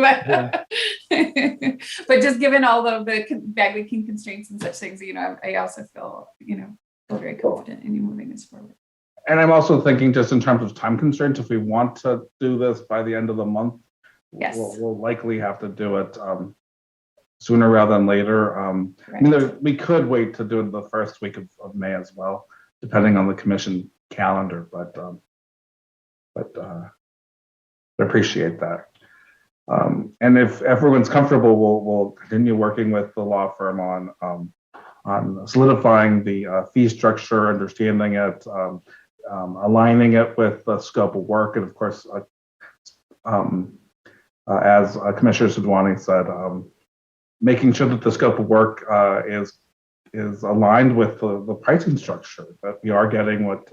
But just given all of the bag-leaking constraints and such things, I also feel very confident in you moving this forward. And I'm also thinking just in terms of time constraints, if we want to do this by the end of the month, Yes. we'll likely have to do it sooner rather than later. I mean, we could wait to do it the first week of May as well, depending on the commission calendar, but I appreciate that. And if everyone's comfortable, we'll continue working with the law firm on solidifying the fee structure, understanding it, aligning it with the scope of work, and of course, as Commissioner Sidwani said, making sure that the scope of work is aligned with the pricing structure, that we are getting what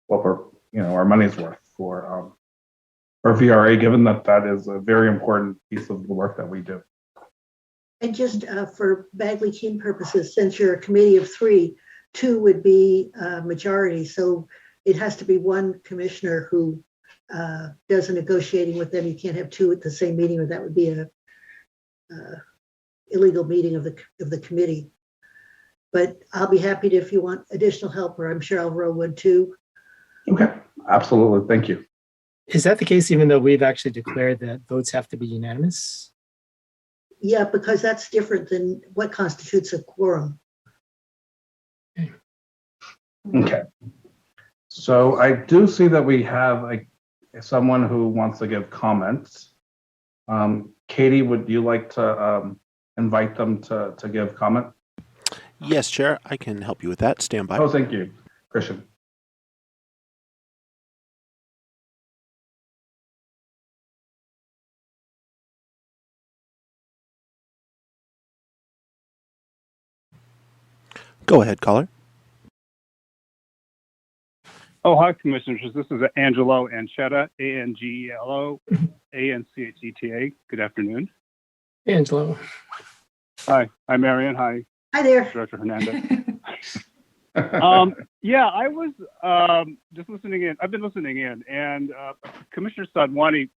we're our money's worth for VRA, given that that is a very important piece of the work that we do. And just for Bagley team purposes, since you're a committee of 3, 2 would be majority. So it has to be one commissioner who does the negotiating with them. You can't have 2 at the same meeting, or that would be a illegal meeting of the committee. But I'll be happy to, if you want additional help, or I'm sure Alvaro would too. Okay, absolutely. Thank you. Is that the case, even though we've actually declared that votes have to be unanimous? Yeah, because that's different than what constitutes a quorum. Okay. So I do see that we have someone who wants to give comments. Katie, would you like to invite them to give comment? Yes, Chair, I can help you with that. Stand by. Oh, thank you, Christian. Go ahead, caller. Oh, hi, Commissioners. This is Angelo Anchetta, Angelo Ancheta. Good afternoon. Angelo. Hi. Hi, Marion. Hi, Hi there. Director Hernandez. Yeah, I was just listening in. I've been listening in, and Commissioner Sadwani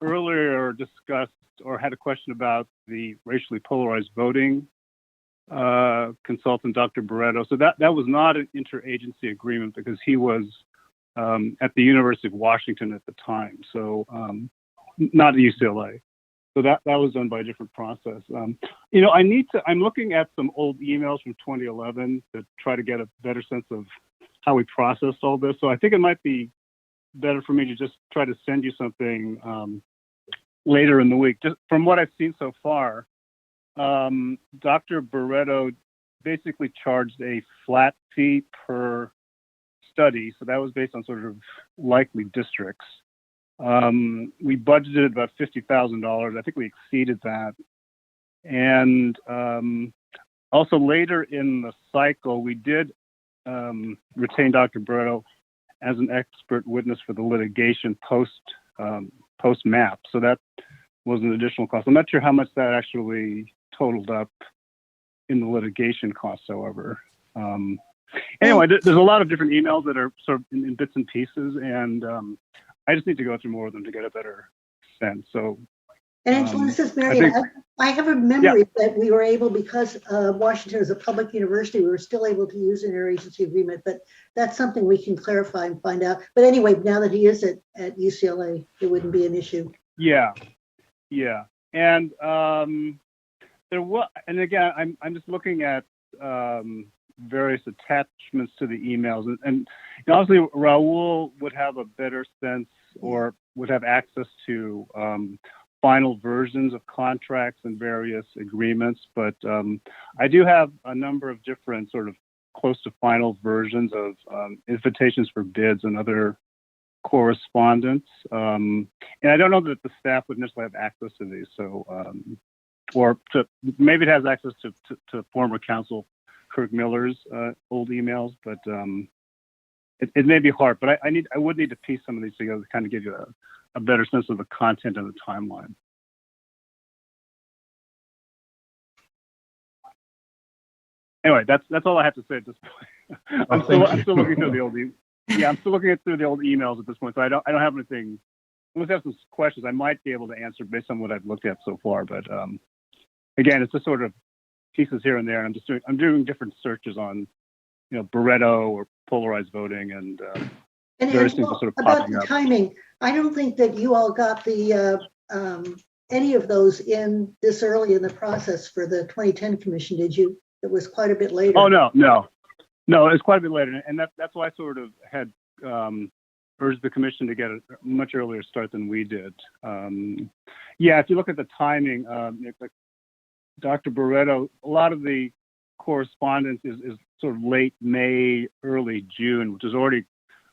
earlier discussed or had a question about the racially polarized voting consultant, Dr. Barreto. So that was not an interagency agreement because he was at the University of Washington at the time, so not at UCLA. So that was done by a different process. I'm looking at some old emails from 2011 to try to get a better sense of how we processed all this. So I think it might be better for me to just try to send you something later in the week. Just from what I've seen so far, Dr. Barreto basically charged a flat fee per study. So that was based on sort of likely districts. We budgeted about $50,000. I think we exceeded that. And also later in the cycle, we did retain Dr. Barreto as an expert witness for the litigation post map. So that was an additional cost. I'm not sure how much that actually totaled up in the litigation costs, however. Anyway, there's a lot of different emails that are sort of in bits and pieces, and I just need to go through more of them to get a better sense. So, And Angela, this is Marion. I have a memory that we were able, because Washington is a public university, we were still able to use an interagency agreement, but that's something we can clarify and find out. But anyway, now that he is at UCLA, it wouldn't be an issue. Yeah. And there was, and again, I'm just looking at various attachments to the emails, and honestly, Raul would have a better sense or would have access to final versions of contracts and various agreements, but I do have a number of different sort of close to final versions of invitations for bids and other correspondence. And I don't know that the staff would necessarily have access to these, so maybe it has access to former counsel Kirk Miller's old emails, but it may be hard. But I would need to piece some of these together to kind of give you a better sense of the content and the timeline. Anyway, that's all I have to say at this point. I'm still looking through the old I'm still looking through the old emails at this point, so I don't have anything. Unless I have some questions, I might be able to answer based on what I've looked at so far. But again, it's just sort of pieces here and there. And I'm doing different searches on, Barreto or polarized voting and And various things are Angelo, sort of about popping the up. timing, I don't think that you all got the any of those in this early in the process for the 2010 commission, did you? It was quite a bit later. Oh, no, it's quite a bit later, and that's why I sort of had urged the commission to get a much earlier start than we did. Yeah, if you look at the timing, like Dr. Barreto, a lot of the correspondence is sort of late May, early June, which is already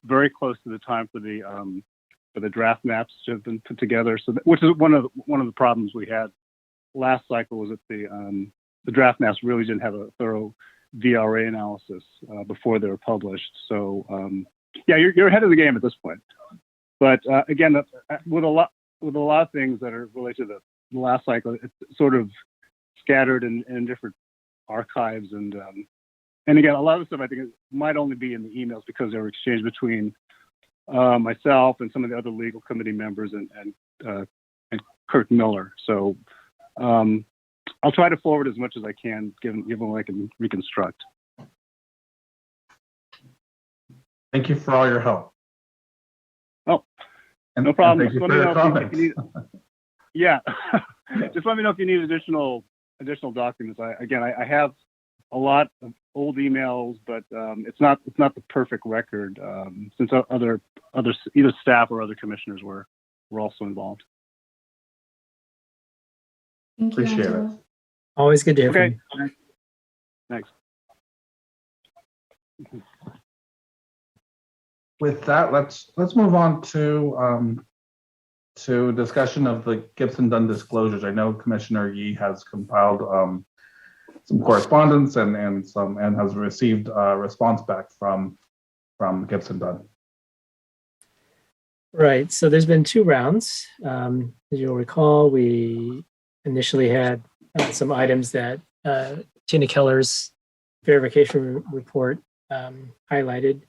very close to the time for the draft maps to have been put together. So, which is one of the problems we had last cycle, was that the draft maps really didn't have a thorough VRA analysis before they were published. So, yeah, you're ahead of the game at this point. But again, with a lot of things that are related to the last cycle, it's sort of scattered in different archives, and again, a lot of the stuff I think might only be in the emails because they were exchanged between myself and some of the other legal committee members and Kirk Miller. So I'll try to forward as much as I can, given what I can reconstruct. Thank you for all your help. Oh, and, no problem. And thank you for your comments. Yeah, just let me know if you need additional documents. I have a lot of old emails, but it's not the perfect record, since other either staff or other commissioners were also involved. Thank you, Appreciate Angelo. Always good to hear from Okay, you. thanks. With that, let's move on to discussion of the Gibson Dunn disclosures. I know Commissioner Yee has compiled some correspondence and has received a response back from Gibson Dunn. Right. So there's been 2 rounds. As you'll recall, we initially had some items that Tina Keller's verification report highlighted,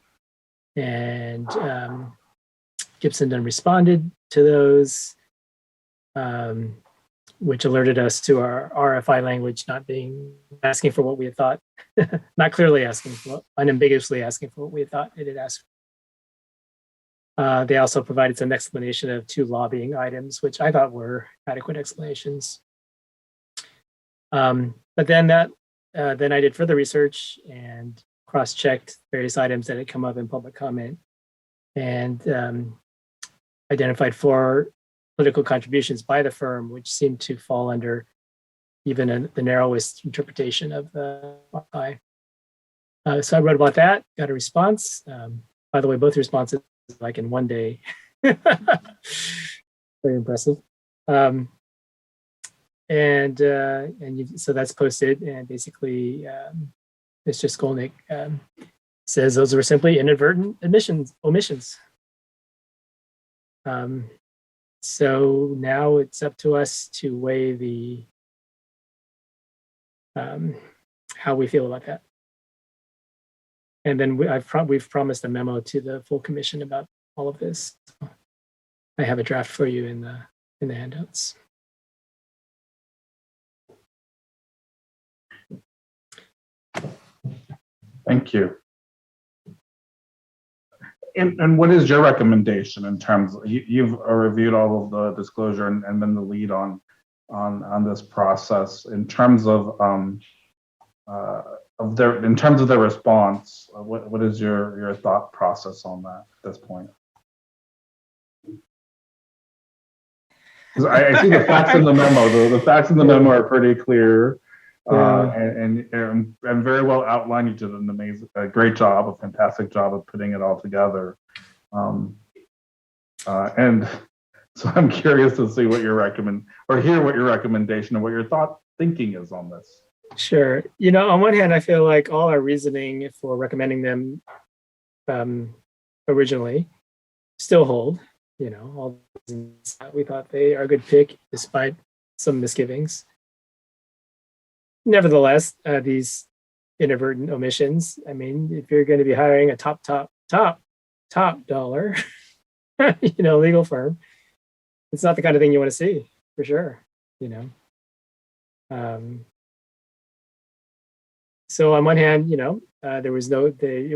and Gibson Dunn responded to those, which alerted us to our RFI language not asking for what we had thought, not clearly asking for, unambiguously asking for what we had thought it had asked for. They also provided some explanation of 2 lobbying items, which I thought were adequate explanations. But then then I did further research and cross-checked various items that had come up in public comment, and identified 4 political contributions by the firm, which seemed to fall under even the narrowest interpretation of the RFI. So I wrote about that, got a response. By the way, both responses like in 1 day. Very impressive. So that's posted, and basically Mr. Skolnick says those were simply inadvertent omissions. So now it's up to us to weigh how we feel about that. And then we've promised a memo to the full commission about all of this. I have a draft for you in the handouts. Thank you. And what is your recommendation in terms of, you've reviewed all of the disclosure and been the lead on this process in terms of their response? What is your thought process on that at this point? Because I see the facts in the memo. The facts in the memo are pretty clear. And very well outlined. You did an great job, a fantastic job of putting it all together. And so I'm curious to see what hear what your recommendation and what your thinking is on this. Sure. On one hand, I feel like all our reasoning for recommending them originally still hold. All the reasons that we thought they are a good pick despite some misgivings. Nevertheless, these inadvertent omissions, I mean, if you're going to be hiring a top dollar, legal firm, it's not the kind of thing you want to see, for sure, So on one hand, there was they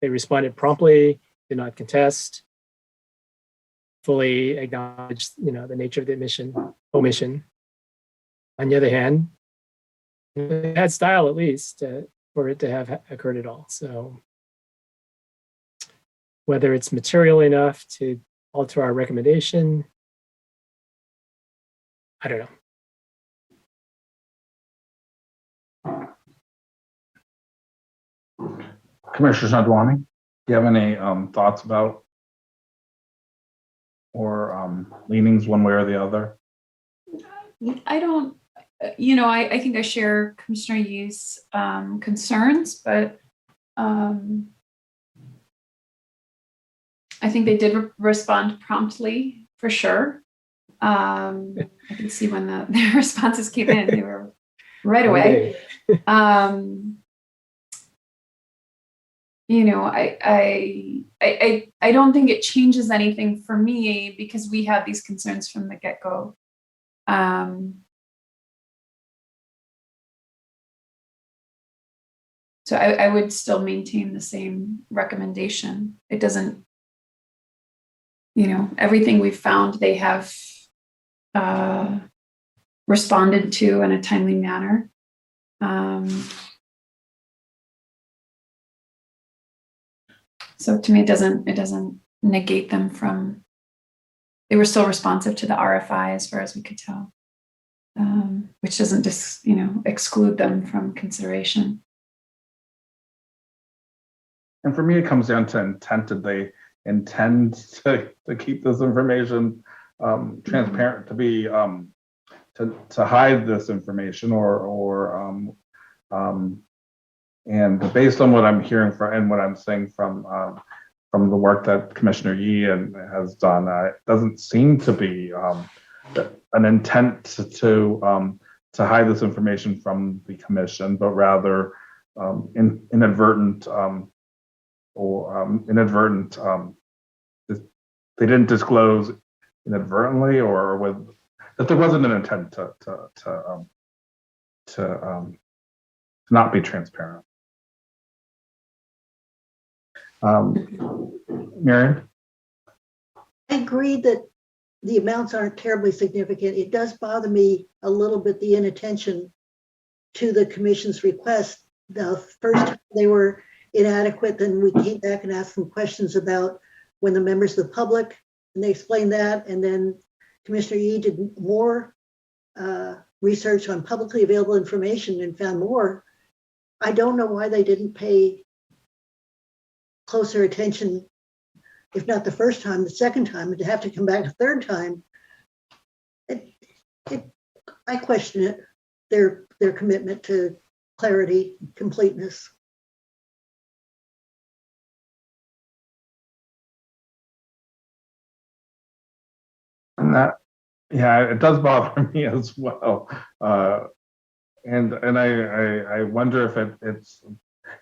responded promptly. did not contest, fully acknowledged, the nature of the omission. On the other hand, it had style, at least, for it to have occurred at all. So whether it's material enough to alter our recommendation, I don't know. Commissioner Sadwani, do you have any thoughts about or leanings one way or the other? I don't, I think I share Commissioner Yu's concerns, but I think they did respond promptly, for sure. I can see when the responses came in, they were right away. I don't think it changes anything for me because we had these concerns from the get-go. So I would still maintain the same recommendation. It doesn't, everything we've found, they have responded to in a timely manner. So to me, it doesn't negate them from, they were still responsive to the RFI as far as we could tell, which doesn't exclude them from consideration. And for me, it comes down to intent. Did they intend to keep this information transparent, to be to hide this information, and based on what I'm hearing and what I'm seeing from the work that Commissioner Yee has done, it doesn't seem to be an intent to hide this information from the commission, but rather inadvertent. They didn't disclose inadvertently, or with that there wasn't an intent to not be transparent. Marion? I agree that the amounts aren't terribly significant. It does bother me a little bit, the inattention to the commission's request. The first time they were inadequate, then we came back and asked them questions about when the members of the public, and they explained that. And then Commissioner Yee did more research on publicly available information and found more. I don't know why they didn't pay closer attention, if not the first time, the second time, and to have to come back a third time. I question it, their commitment to clarity, completeness. And it does bother me as well. And I wonder if it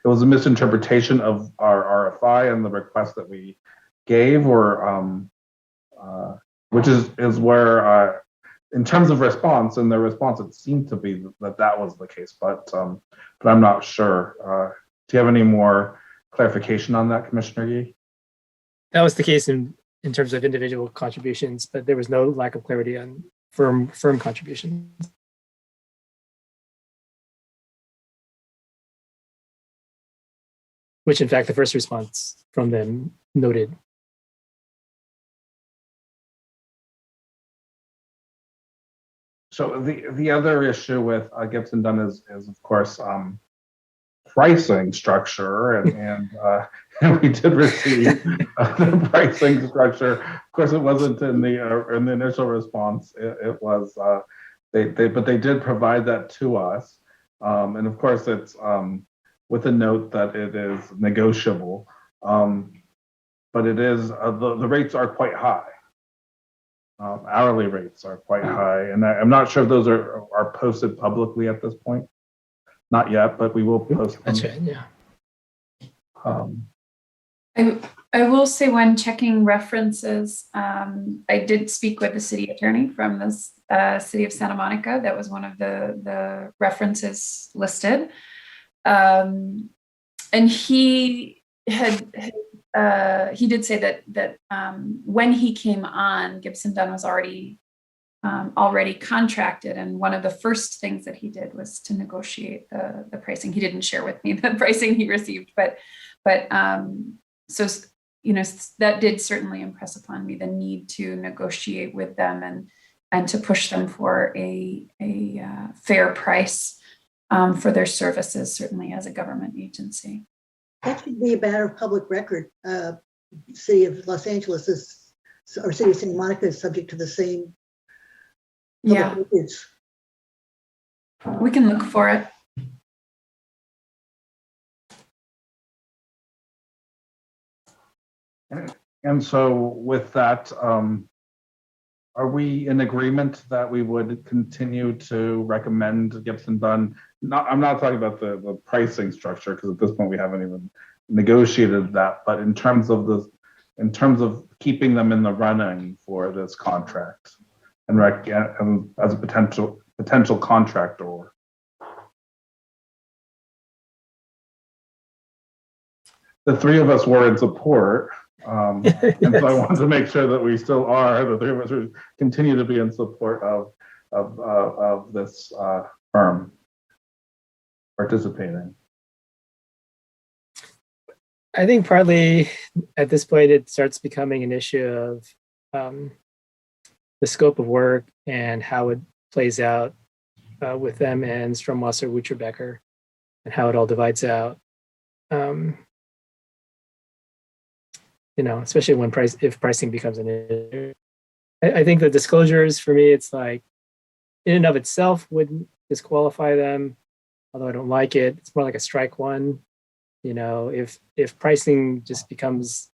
was a misinterpretation of our RFI and the request that we gave, or which is where, in terms of response, and their response, it seemed to be that was the case, but I'm not sure. Do you have any more clarification on that, Commissioner Yee? That was the case in terms of individual contributions, but there was no lack of clarity on firm contributions. Which in fact, the first response from them noted. So the other issue with Gibson Dunn is of course pricing structure, and we did receive the pricing structure. Of course, it wasn't in the initial response. It was but they did provide that to us, and of course it's with a note that it is negotiable, but it is the rates are quite high. Hourly rates are quite high, and I'm not sure if those are posted publicly at this point. Not yet, but we will post them. That's right, yeah. I will say, when checking references, I did speak with the city attorney from the city of Santa Monica. That was one of the references listed. And he had he did say that when he came on, Gibson Dunn was already contracted, and one of the first things that he did was to negotiate the pricing. He didn't share with me the pricing he received, but so that did certainly impress upon me the need to negotiate with them and to push them for a fair price for their services, certainly as a government agency. That should be a matter of public record. City of Los Angeles or City of Santa Monica is subject to the same. Yeah, we can look for it. And so with that, are we in agreement that we would continue to recommend Gibson Dunn? I'm not talking about the pricing structure, because at this point we haven't even negotiated that, but in terms of keeping them in the running for this contract and as a potential contractor. The three of us were in support. And so I want to make sure that we still are, the three of us continue to be in support of this firm participating. I think partly at this point it starts becoming an issue of the scope of work and how it plays out with them and Stromwasser Wutcherbecker and how it all divides out. Especially if pricing becomes an issue. I think the disclosures for me, it's like in and of itself wouldn't disqualify them, although I don't like it. It's more like a strike one. If pricing just becomes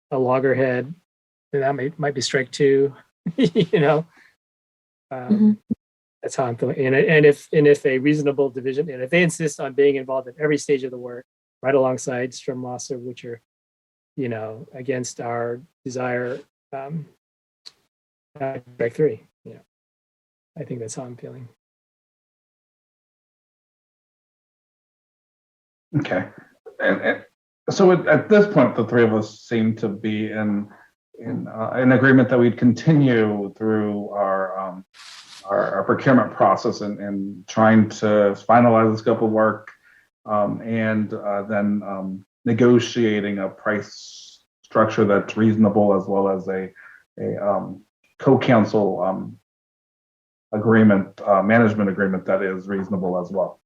a loggerhead, then that might be strike two. That's how I'm feeling. And if a reasonable division, and if they insist on being involved in every stage of the work, right alongside Stromwasser, which are against our desire, strike three. I think that's how I'm feeling. Okay, and so at this point, the three of us seem to be in agreement that we'd continue through our procurement process and trying to finalize the scope of work, and then negotiating a price structure that's reasonable, as well as a co-counsel agreement, management agreement that is reasonable as well.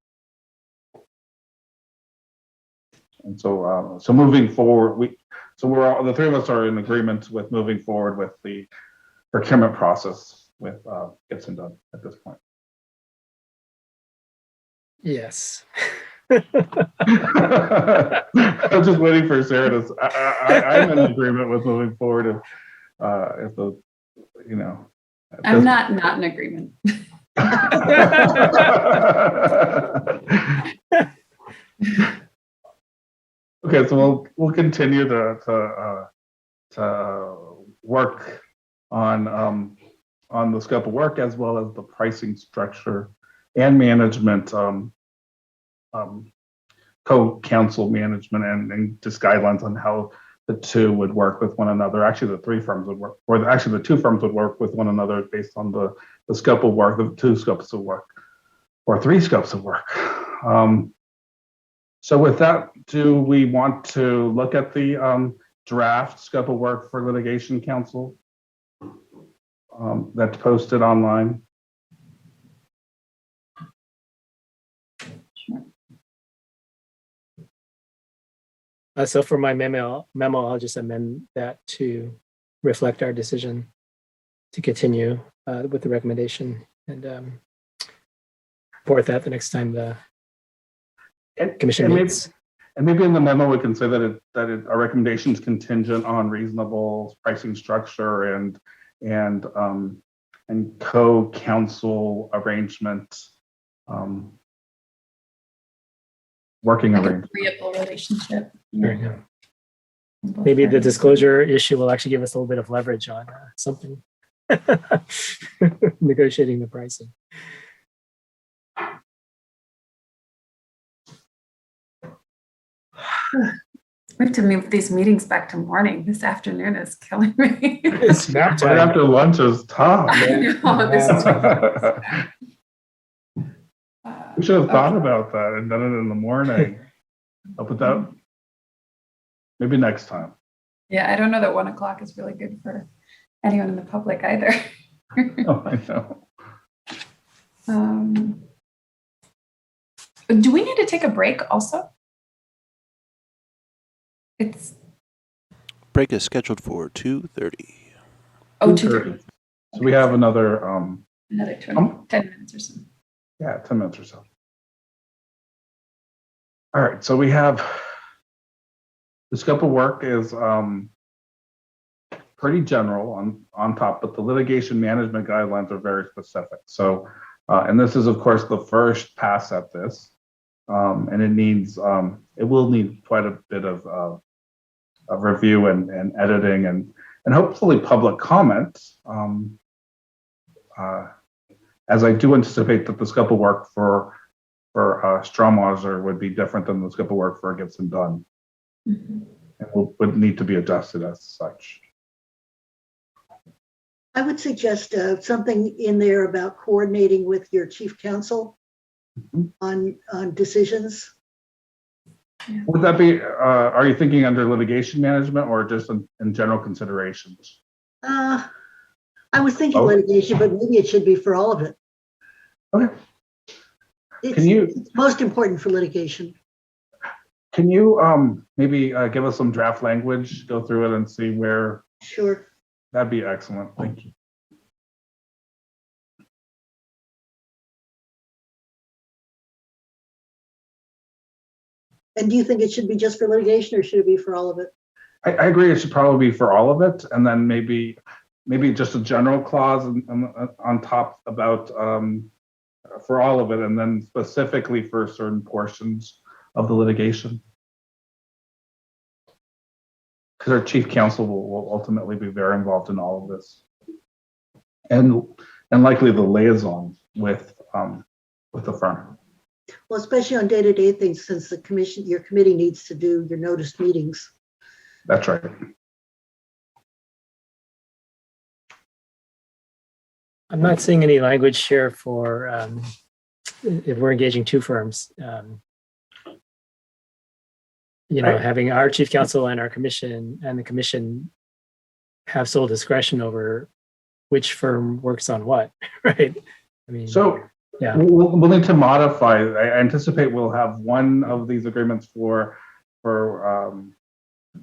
And so moving forward, the three of us are in agreement with moving forward with the procurement process with Gibson Dunn at this point. Yes. I was just waiting for Sarah to. I'm in agreement with moving forward if the I'm not in agreement. Okay, so we'll continue to work on the scope of work, as well as the pricing structure and management, co-counsel management, and just guidelines on how the two would work with one another. Actually, the three firms would work, or actually the two firms would work with one another based on the scope of work, the two scopes of work, or three scopes of work. So with that, do we want to look at the draft scope of work for litigation counsel that's posted online? So for my memo, I'll just amend that to reflect our decision to continue with the recommendation, and report that the next time the commission meets. And maybe in the memo we can say that our recommendation is contingent on reasonable pricing structure and co-counsel arrangement, working arrangement. Agreeable relationship. Yeah. Maybe the disclosure issue will actually give us a little bit of leverage on something. Negotiating the pricing. We have to move these meetings back to morning. This afternoon is killing me. It's nap Right time. after lunch is tough. Oh, this is ridiculous. We should have thought Okay. about that and done it in the morning. I'll put that, maybe next time. Yeah, I don't know that 1 o'clock is really good for anyone in the public either. Oh, I know. Do we need to take a break also? It's Break is scheduled for 2:30. 2:30. So we have another, Another 10 minutes or so. yeah, 10 minutes or so. All right, so we have, the scope of work is pretty general on top, but the litigation management guidelines are very specific. So, and this is of course the first pass at this, and it will need quite a bit of review and editing and hopefully public comment, as I do anticipate that the scope of work for Stromhauser would be different than the scope of work for Gibson Dunn, and would need to be adjusted as such. I would suggest something in there about coordinating with your chief counsel on decisions. Would that be, are you thinking under litigation management or just in general considerations? I was thinking litigation, but maybe it should be for all of it. Okay. It's most important for litigation. Can you maybe give us some draft language, go through it and see where? Sure. That'd be excellent. Thank you. And do you think it should be just for litigation or should it be for all of it? I agree. It should probably be for all of it, and then maybe just a general clause on top about for all of it, and then specifically for certain portions of the litigation. Because our chief counsel will ultimately be very involved in all of this, and likely the liaison with the firm. Well, especially on day-to-day things, since your committee needs to do your noticed meetings. That's right. I'm not seeing any language here for if we're engaging two firms. Right. Having our chief counsel and our commission and the commission have sole discretion over which firm works on what, right? I mean, So yeah, we'll need to modify. I anticipate we'll have one of these agreements for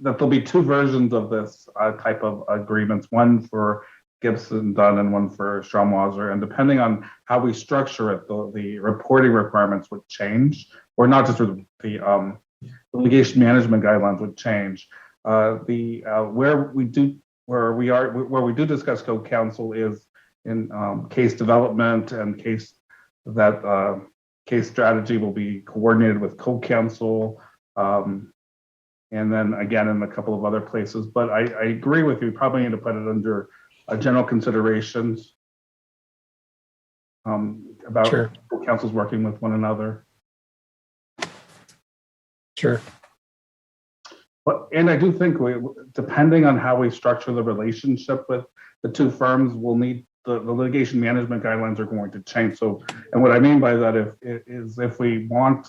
that there'll be two versions of this type of agreements, one for Gibson Dunn and one for Stromhauser. And depending on how we structure it, the reporting requirements would change, or not just the litigation management guidelines would change. Where we do discuss co-counsel is in case development and case strategy will be coordinated with co-counsel. And then again, in a couple of other places, but I agree with you. We probably need to put it under general considerations about sure. councils working with one another. Sure. And I do think depending on how we structure the relationship with the two firms, we'll need the litigation management guidelines are going to change. So, and what I mean by that is if we want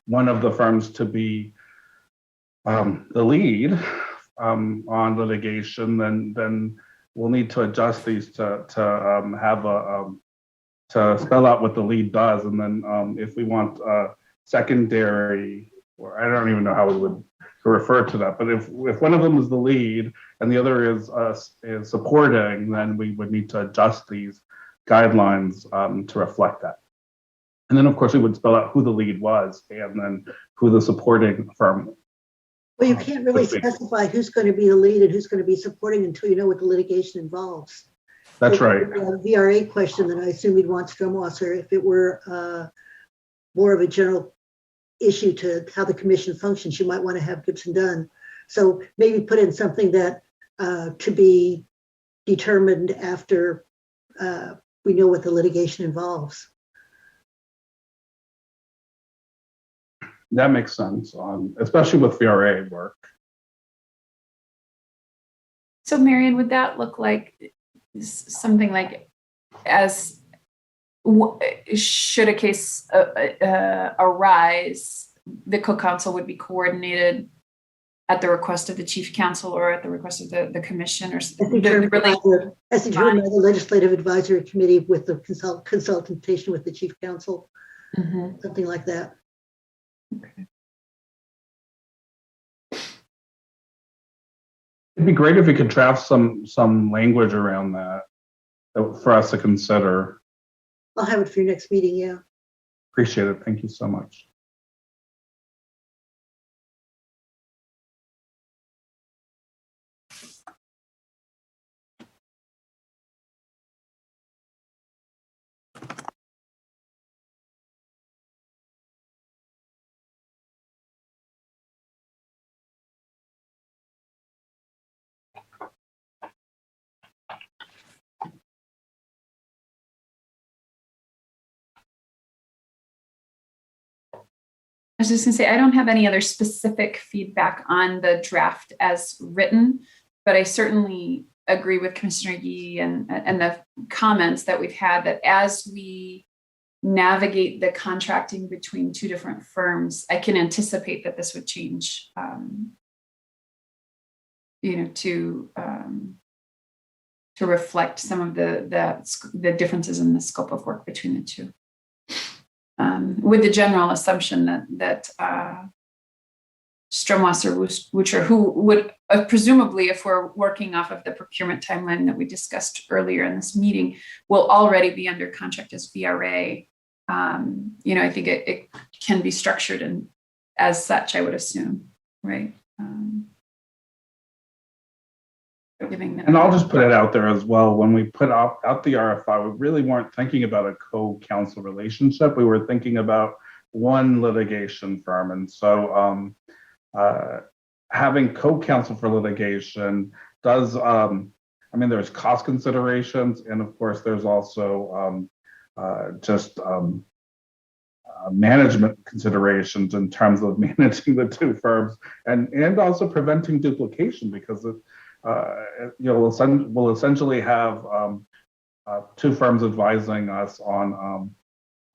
one of the firms to be the lead on litigation, then we'll need to adjust these to have to spell out what the lead does, and then if we want secondary, or I don't even know how we would refer to that, but if one of them is the lead and the other is supporting, then we would need to adjust these guidelines to reflect that. And then of course we would spell out who the lead was and then who the supporting firm. Well, you can't really specify who's going to be the lead and who's going to be supporting until you know what the litigation involves. That's right. A VRA question that I assume you'd want Stromhauser if it were more of a general issue to how the commission functions. You might want to have Gibson Dunn. So maybe put in something that to be determined after we know what the litigation involves. That makes sense, especially with VRA work. So Marion, would that look like something like as should a case arise, the co-counsel would be coordinated at the request of the chief counsel or at the request of the commission, or as determined by the Legislative Advisory Committee with the consultation with the chief counsel, something like that. Okay. It'd be great if we could draft some language around that for us to consider. I'll have it for your next meeting, yeah. Appreciate it. Thank you so much. I was just gonna say, I don't have any other specific feedback on the draft as written, but I certainly agree with Commissioner Yee and the comments that we've had, that as we navigate the contracting between two different firms, I can anticipate that this would change, to reflect some of the differences in the scope of work between the two. With the general assumption that Stromwasser-Wucher, who would presumably, if we're working off of the procurement timeline that we discussed earlier in this meeting, will already be under contract as VRA. I think it can be structured and as such, I would assume, right? And I'll just put it out there as well. When we put out the RFI, we really weren't thinking about a co-counsel relationship. We were thinking about one litigation firm. And so having co-counsel for litigation does, there's cost considerations. And of course, there's also management considerations in terms of managing the two firms and also preventing duplication, because we'll essentially have two firms advising us on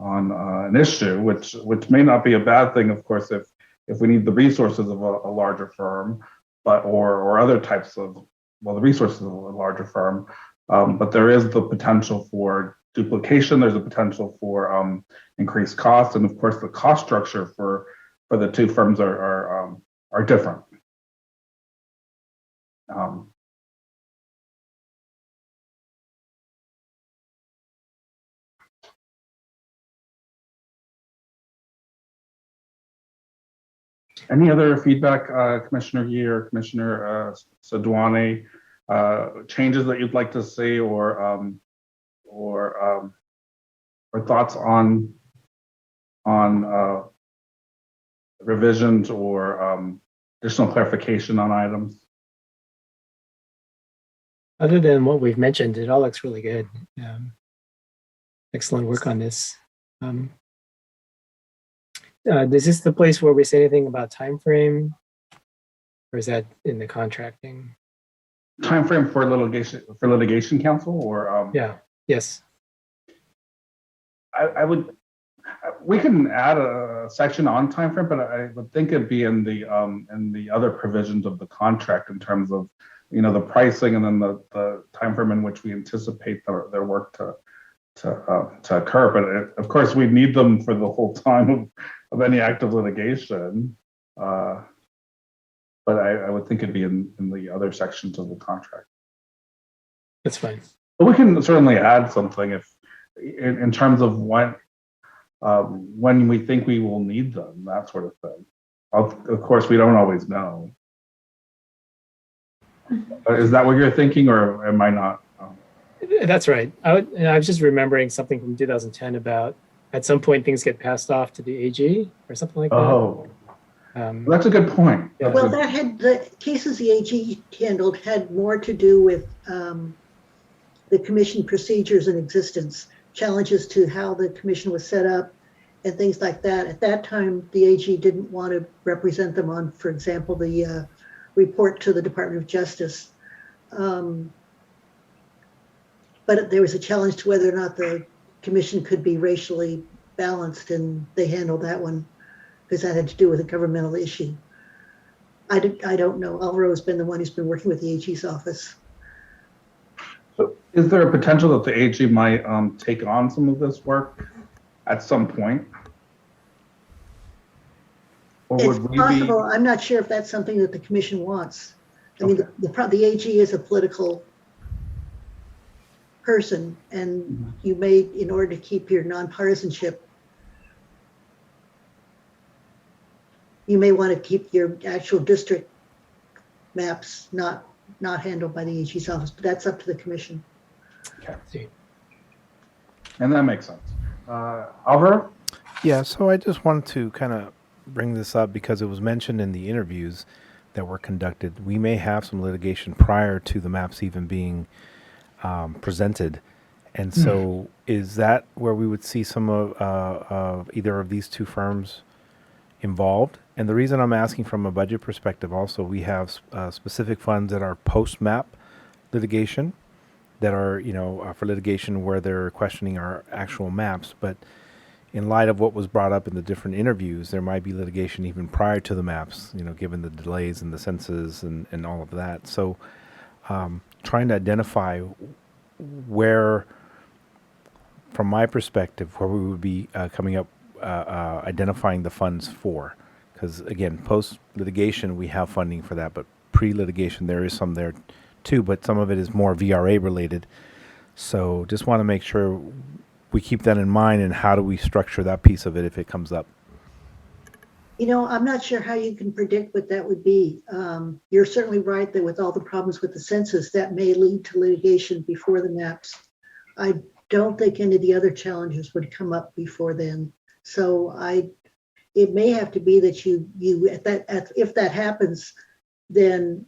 an issue, which may not be a bad thing, of course, if we need the resources of a larger firm, or other types of the resources of a larger firm, but there is the potential for duplication. There's a potential for increased costs, and of course, the cost structure for the two firms are different. Any other feedback, Commissioner Yee or Commissioner Sadwani, changes that you'd like to see, or thoughts on revisions or additional clarification on items? Other than what we've mentioned, it all looks really good. Excellent work on this. Is this the place where we say anything about time frame, or is that in the contracting? Time frame for litigation counsel, or yeah, yes. We can add a section on time frame, but I would think it'd be in the other provisions of the contract in terms of the pricing, and then the time frame in which we anticipate their work to occur. But of course, we need them for the whole time of any active litigation. But I would think it'd be in the other sections of the contract. That's fine. But we can certainly add something if in terms of when we think we will need them, that sort of thing. Of course, we don't always know. Is that what you're thinking, or am I not? That's right. I was just remembering something from 2010 about at some point things get passed off to the AG or something like that. Oh, that's a good point. Yeah. Well, that had the cases the AG handled had more to do with the commission procedures in existence, challenges to how the commission was set up, and things like that. At that time, the AG didn't want to represent them on, for example, the report to the Department of Justice. But there was a challenge to whether or not the commission could be racially balanced, and they handled that one because that had to do with a governmental issue. I don't know. Alvaro's been the one who's been working with the AG's office. So is there a potential that the AG might take on some of this work at some point? Or It's would we possible. be? I'm not sure if that's something that the commission wants. I mean, Okay. the AG is a political person, and you may, in order to keep your nonpartisanship, you may want to keep your actual district maps not handled by the AG's office, but that's up to the commission. Okay. And that makes sense. Alvaro? Yeah, so I just wanted to kind of bring this up because it was mentioned in the interviews that were conducted. We may have some litigation prior to the maps even being presented. And so is that where we would see some of either of these two firms involved? And the reason I'm asking from a budget perspective also, we have specific funds that are post-map litigation that are, for litigation where they're questioning our actual maps. But in light of what was brought up in the different interviews, there might be litigation even prior to the maps, given the delays in the census and all of that. So trying to identify where, from my perspective, where we would be coming up, identifying the funds for. Because again, post-litigation, we have funding for that, but pre-litigation, there is some there too, but some of it is more VRA related. So just want to make sure we keep that in mind, and how do we structure that piece of it if it comes up? I'm not sure how you can predict what that would be. You're certainly right that with all the problems with the census, that may lead to litigation before the maps. I don't think any of the other challenges would come up before then. So it may have to be that you if that happens, then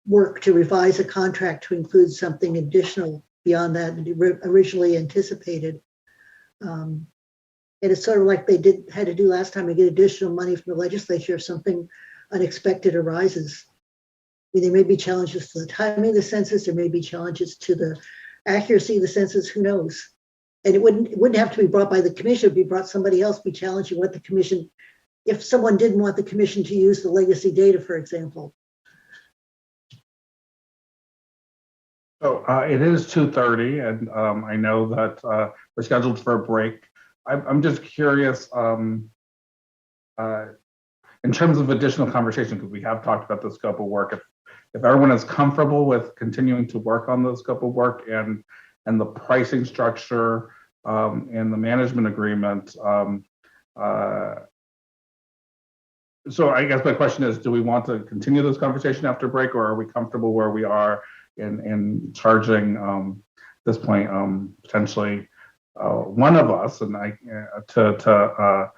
work to revise a contract to include something additional beyond that originally anticipated. And it's sort of like they had to do last time, to get additional money from the legislature if something unexpected arises. I mean, there may be challenges to the timing of the census, there may be challenges to the accuracy of the census, who knows? And it wouldn't have to be brought by the commission, it'd be brought somebody else, be challenging what the commission, if someone didn't want the commission to use the legacy data, for example. So it is 2:30, and I know that we're scheduled for a break. I'm just curious, in terms of additional conversation, because we have talked about the scope of work. If everyone is comfortable with continuing to work on the scope of work and the pricing structure and the management agreement. So I guess my question is, do we want to continue this conversation after break, or are we comfortable where we are in charging at this point potentially one of us and to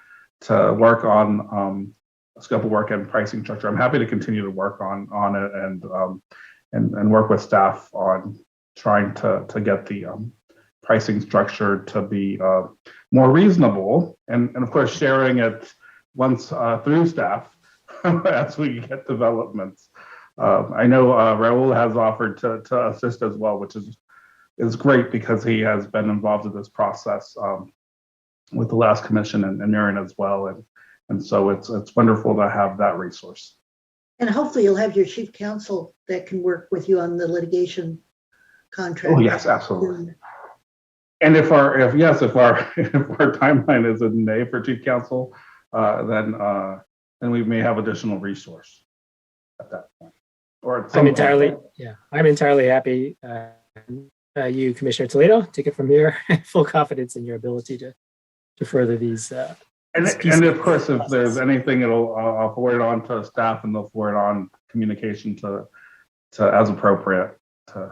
work on scope of work and pricing structure? I'm happy to continue to work on it and work with staff on trying to get the pricing structure to be more reasonable, and of course sharing it once through staff as we get developments. I know Raul has offered to assist as well, which is great because he has been involved in this process with the last commission and Marion as well, and so it's wonderful to have that resource. And hopefully you'll have your chief counsel that can work with you on the litigation contract. Oh yes, absolutely. And if our timeline is in May for chief counsel, then we may have additional resource at that point. Or I'm entirely happy. You, Commissioner Toledo, take it from here. Full confidence in your ability to further these. And of course, if there's anything, I'll forward it on to staff, and they'll forward on communication to as appropriate to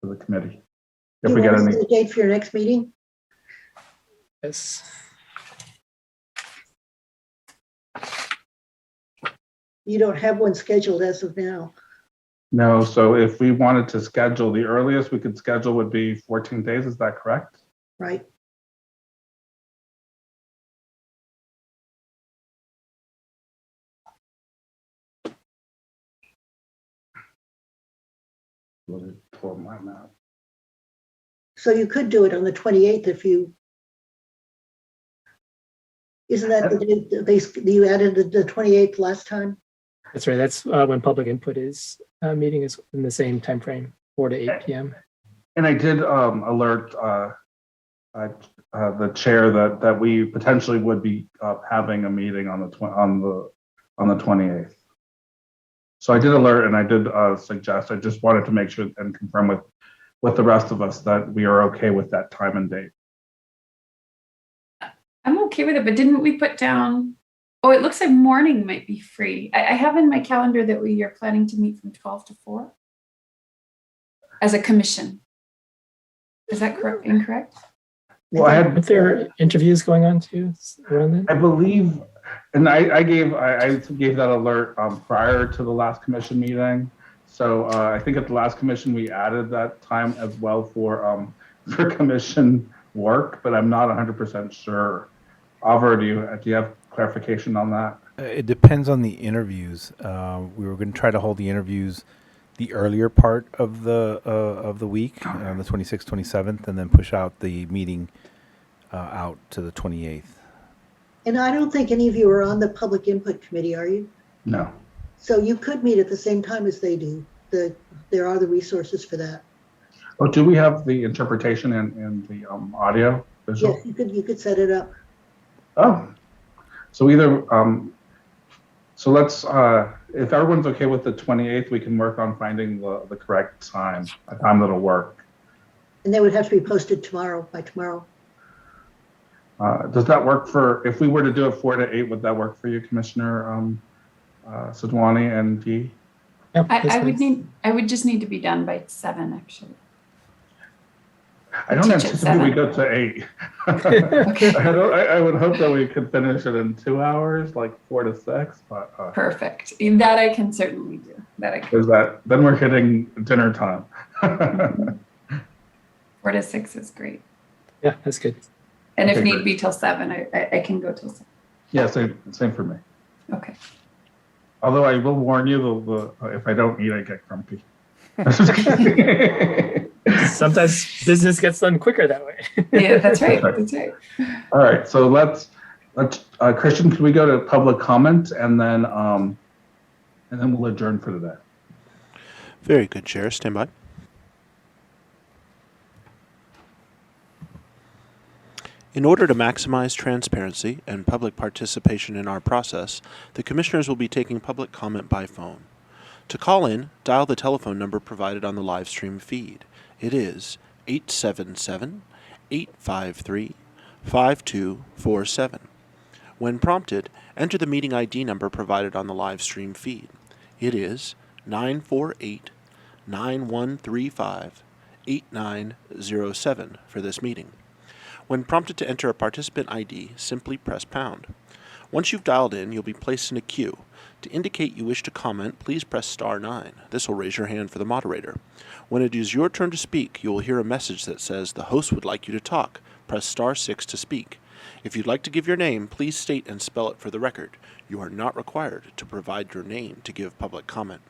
the committee. If we get any the date for your next meeting? Yes. You don't have one scheduled as of now. No, so if we wanted to schedule, the earliest we could schedule would be 14 days. Is that correct? Right. Let me pull my map. So you could do it on the 28th if you, isn't that the day you added the 28th last time? That's right. That's when public input is meeting is in the same time frame, 4 to 8 p.m. And I did alert the chair that we potentially would be having a meeting on the 28th. So I did alert and I did suggest. I just wanted to make sure and confirm with the rest of us that we are okay with that time and date. I'm okay with it, but didn't we put down, oh, it looks like morning might be free. I have in my calendar that we are planning to meet from 12 to 4 as a commission. Is that correct? Incorrect? Well, Aren't there interviews going on too around then? I believe, and I gave that alert prior to the last commission meeting. So I think at the last commission we added that time as well for commission work, but I'm not 100% sure. Alvaro, do you have clarification on that? It depends on the interviews. We were going to try to hold the interviews the earlier part of the week, the 26th, 27th, and then push out the meeting out to the 28th. And I don't think any of you are on the public input committee, are you? No. So you could meet at the same time as they do. There are the resources for that. Oh, do we have the interpretation and the audio visual? Yes, you could set it up. Oh, so either so let's if everyone's okay with the 28th, we can work on finding the correct time, a time that'll work. And they would have to be posted by tomorrow. Does that work for, if we were to do it 4 to 8, would that work for you, Commissioner Sidwani and Dee? Yep, I would just need to be done by 7, actually. I don't Teach at anticipate we 7. go to 8. Okay. I would hope that we could finish it in 2 hours, like 4 to 6. But Perfect. That I can certainly do. Then we're hitting dinner time. 4 to 6 is great. Yeah, that's good. And Okay, if need great. be till 7, I can go till 7. Yeah, same for me. Okay. Although I will warn you, if I don't eat, I get grumpy. Sometimes business gets done quicker that way. Yeah, that's right. That's right. All right, so let's Christian, can we go to public comment and then we'll adjourn for today. Very good, Chair. Stand by. In order to maximize transparency and public participation in our process, the Commissioners will be taking public comment by phone. To call in, dial the telephone number provided on the live stream feed. It is 877-853-5247. When prompted, enter the meeting ID number provided on the live stream feed. It is 948-9135-8907 for this meeting. When prompted to enter a participant ID, simply press pound. Once you've dialed in, you'll be placed in a queue. To indicate you wish to comment, please press star 9. This will raise your hand for the moderator. When it is your turn to speak, you will hear a message that says the host would like you to talk. Press star 6 to speak. If you'd like to give your name, please state and spell it for the record. You are not required to provide your name to give public comment.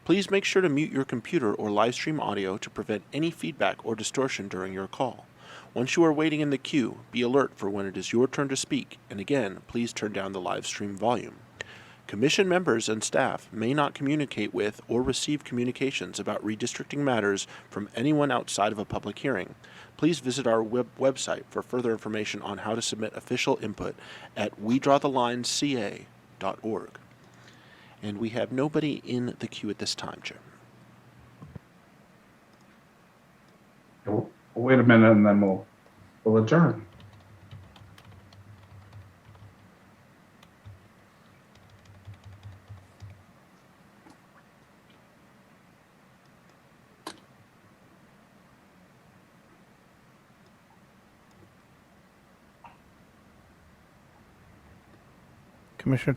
Please make sure to mute your computer or live stream audio to prevent any feedback or distortion during your call. Once you are waiting in the queue, be alert for when it is your turn to speak, and again, please turn down the live stream volume. Commission members and staff may not communicate with or receive communications about redistricting matters from anyone outside of a public hearing. Please visit our website for further information on how to submit official input at wedrawthelinesca.org. And we have nobody in the queue at this time, Chair. We'll wait a minute and then we'll adjourn. Commissioner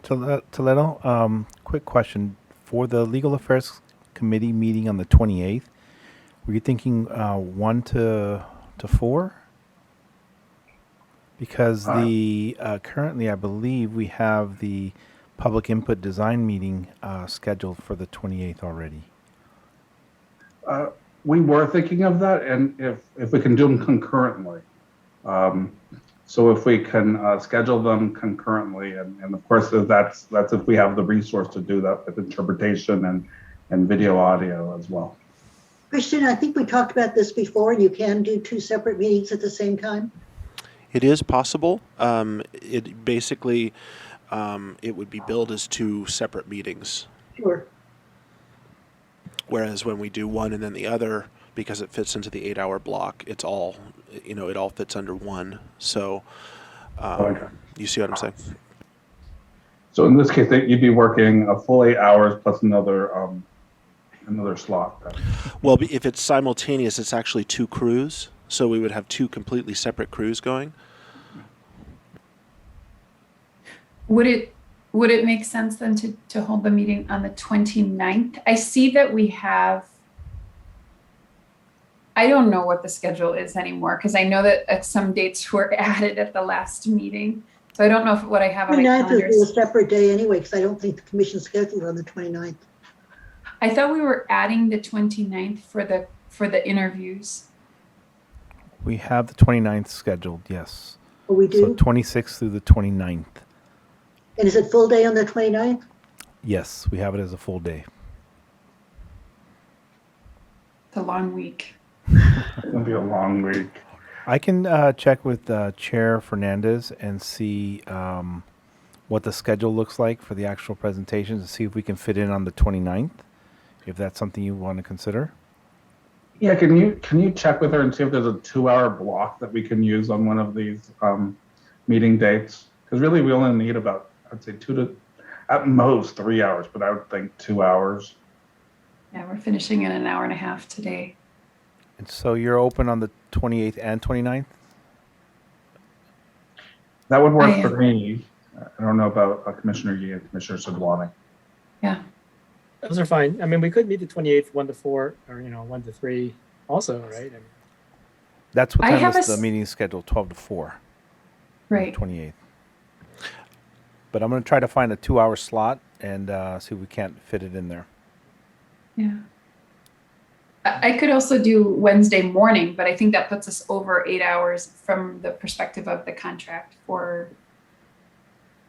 Toledo, quick question. For the Legal Affairs Committee meeting on the 28th, were you thinking 1 to 4? Because currently, I believe we have the public input design meeting scheduled for the 28th already. We were thinking of that, and if we can do them concurrently. So if we can schedule them concurrently, and of course that's if we have the resource to do that with interpretation and video audio as well. Christian, I think we talked about this before, and you can do 2 separate meetings at the same time. It is possible. It basically, it would be billed as 2 separate meetings. Sure. Whereas when we do one and then the other, because it fits into the 8-hour block, it's all, it all fits under one. So, Okay. you see what I'm saying? So in this case, you'd be working a full 8 hours plus another slot. Then. Well, if it's simultaneous, it's actually 2 crews. So we would have 2 completely separate crews going. Would it make sense then to hold the meeting on the 29th? I see that we have, I don't know what the schedule is anymore, because I know that some dates were added at the last meeting. So I don't know if what I have on my 29th calendar is a is. separate day anyway, because I don't think the commission's scheduled on the 29th. I thought we were adding the 29th for the interviews. We have the 29th scheduled, yes. Oh, we So do? 26th through the 29th. And is it full day on the 29th? Yes, we have it as a full day. It's a long week. It'll be a long week. I can check with Chair Fernandez and see what the schedule looks like for the actual presentations and see if we can fit in on the 29th, if that's something you want to consider. Yeah, can you check with her and see if there's a 2-hour block that we can use on one of these meeting dates? Because really, we only need about, I'd say 2 to at most 3 hours, but I would think 2 hours. Yeah, we're finishing in an hour and a half today. And so you're open on the 28th and 29th? That would work I for me. I don't know about Commissioner Yee and Commissioner Sidwani. Yeah. Those are fine. I mean, we could meet the 28th, 1 to 4, or 1 to 3 also, right? I mean, That's what I time have is a the meeting scheduled, 12 to 4. Right. 28th. But I'm going to try to find a 2-hour slot and see if we can't fit it in there. Yeah. I could also do Wednesday morning, but I think that puts us over 8 hours from the perspective of the contract for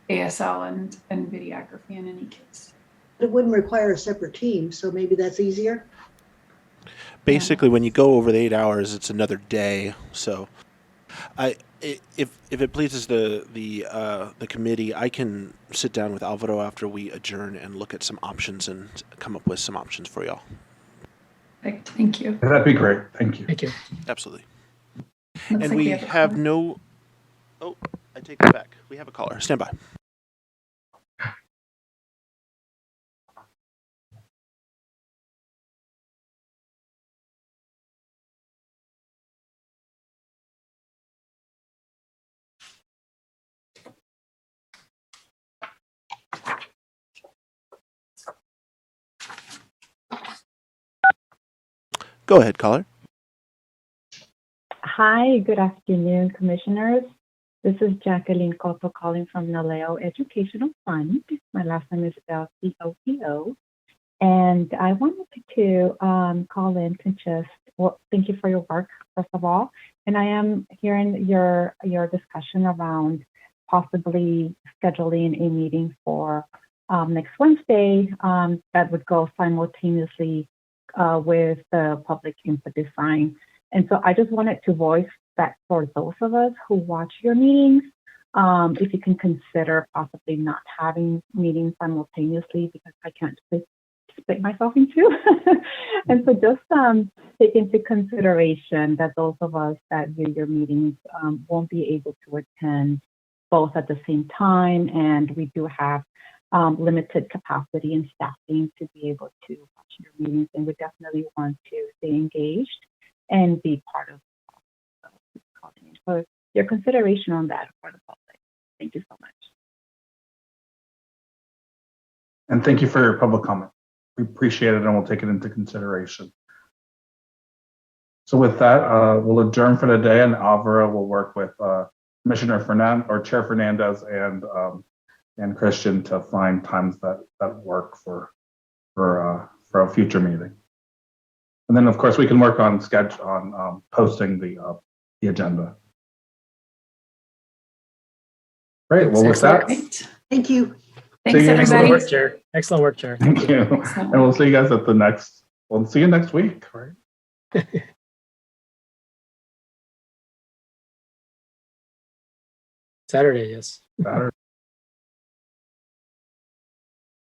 ASL and videography in any case. It wouldn't require a separate team, so maybe that's easier. Basically, when you go over the 8 hours, it's another day. So, if it pleases the committee, I can sit down with Alvaro after we adjourn and look at some options and come up with some options for y'all. Perfect. Thank you. That'd be great. Thank you. thank you. Absolutely. Looks And like we a have caller. no. Oh, I take that back. We have a caller. Stand by. Go ahead, caller. Hi, good afternoon, commissioners. This is Jacqueline Cotto calling from Naleo Educational Fund. My last name is spelled C-O-T-O. And I wanted to call in to just, well, thank you for your work, first of all. And I am hearing your discussion around possibly scheduling a meeting for next Wednesday that would go simultaneously with the public input design. And so I just wanted to voice that for those of us who watch your meetings, if you can consider possibly not having meetings simultaneously, because I can't split myself in two. And so just take into consideration that those of us that view your meetings won't be able to attend both at the same time. And we do have limited capacity and staffing to be able to watch your meetings, and we definitely want to stay engaged and be part of so your consideration on that for the public. Thank you so much. And thank you for your public comment. We appreciate it and we'll take it into consideration. So with that, we'll adjourn for the day, and Alvaro will work with Commissioner Fernandez or Chair Fernandez and Christian to find times that work for a future meeting. And then, of course, we can work on posting the agenda. Great. Well, with that, Great. Thank you. Thanks, See you next Excellent everybody. work, Chair. Excellent work, Chair. thank you. And we'll see you guys at the next. We'll see you next week. Right. Saturday, yes. Saturday.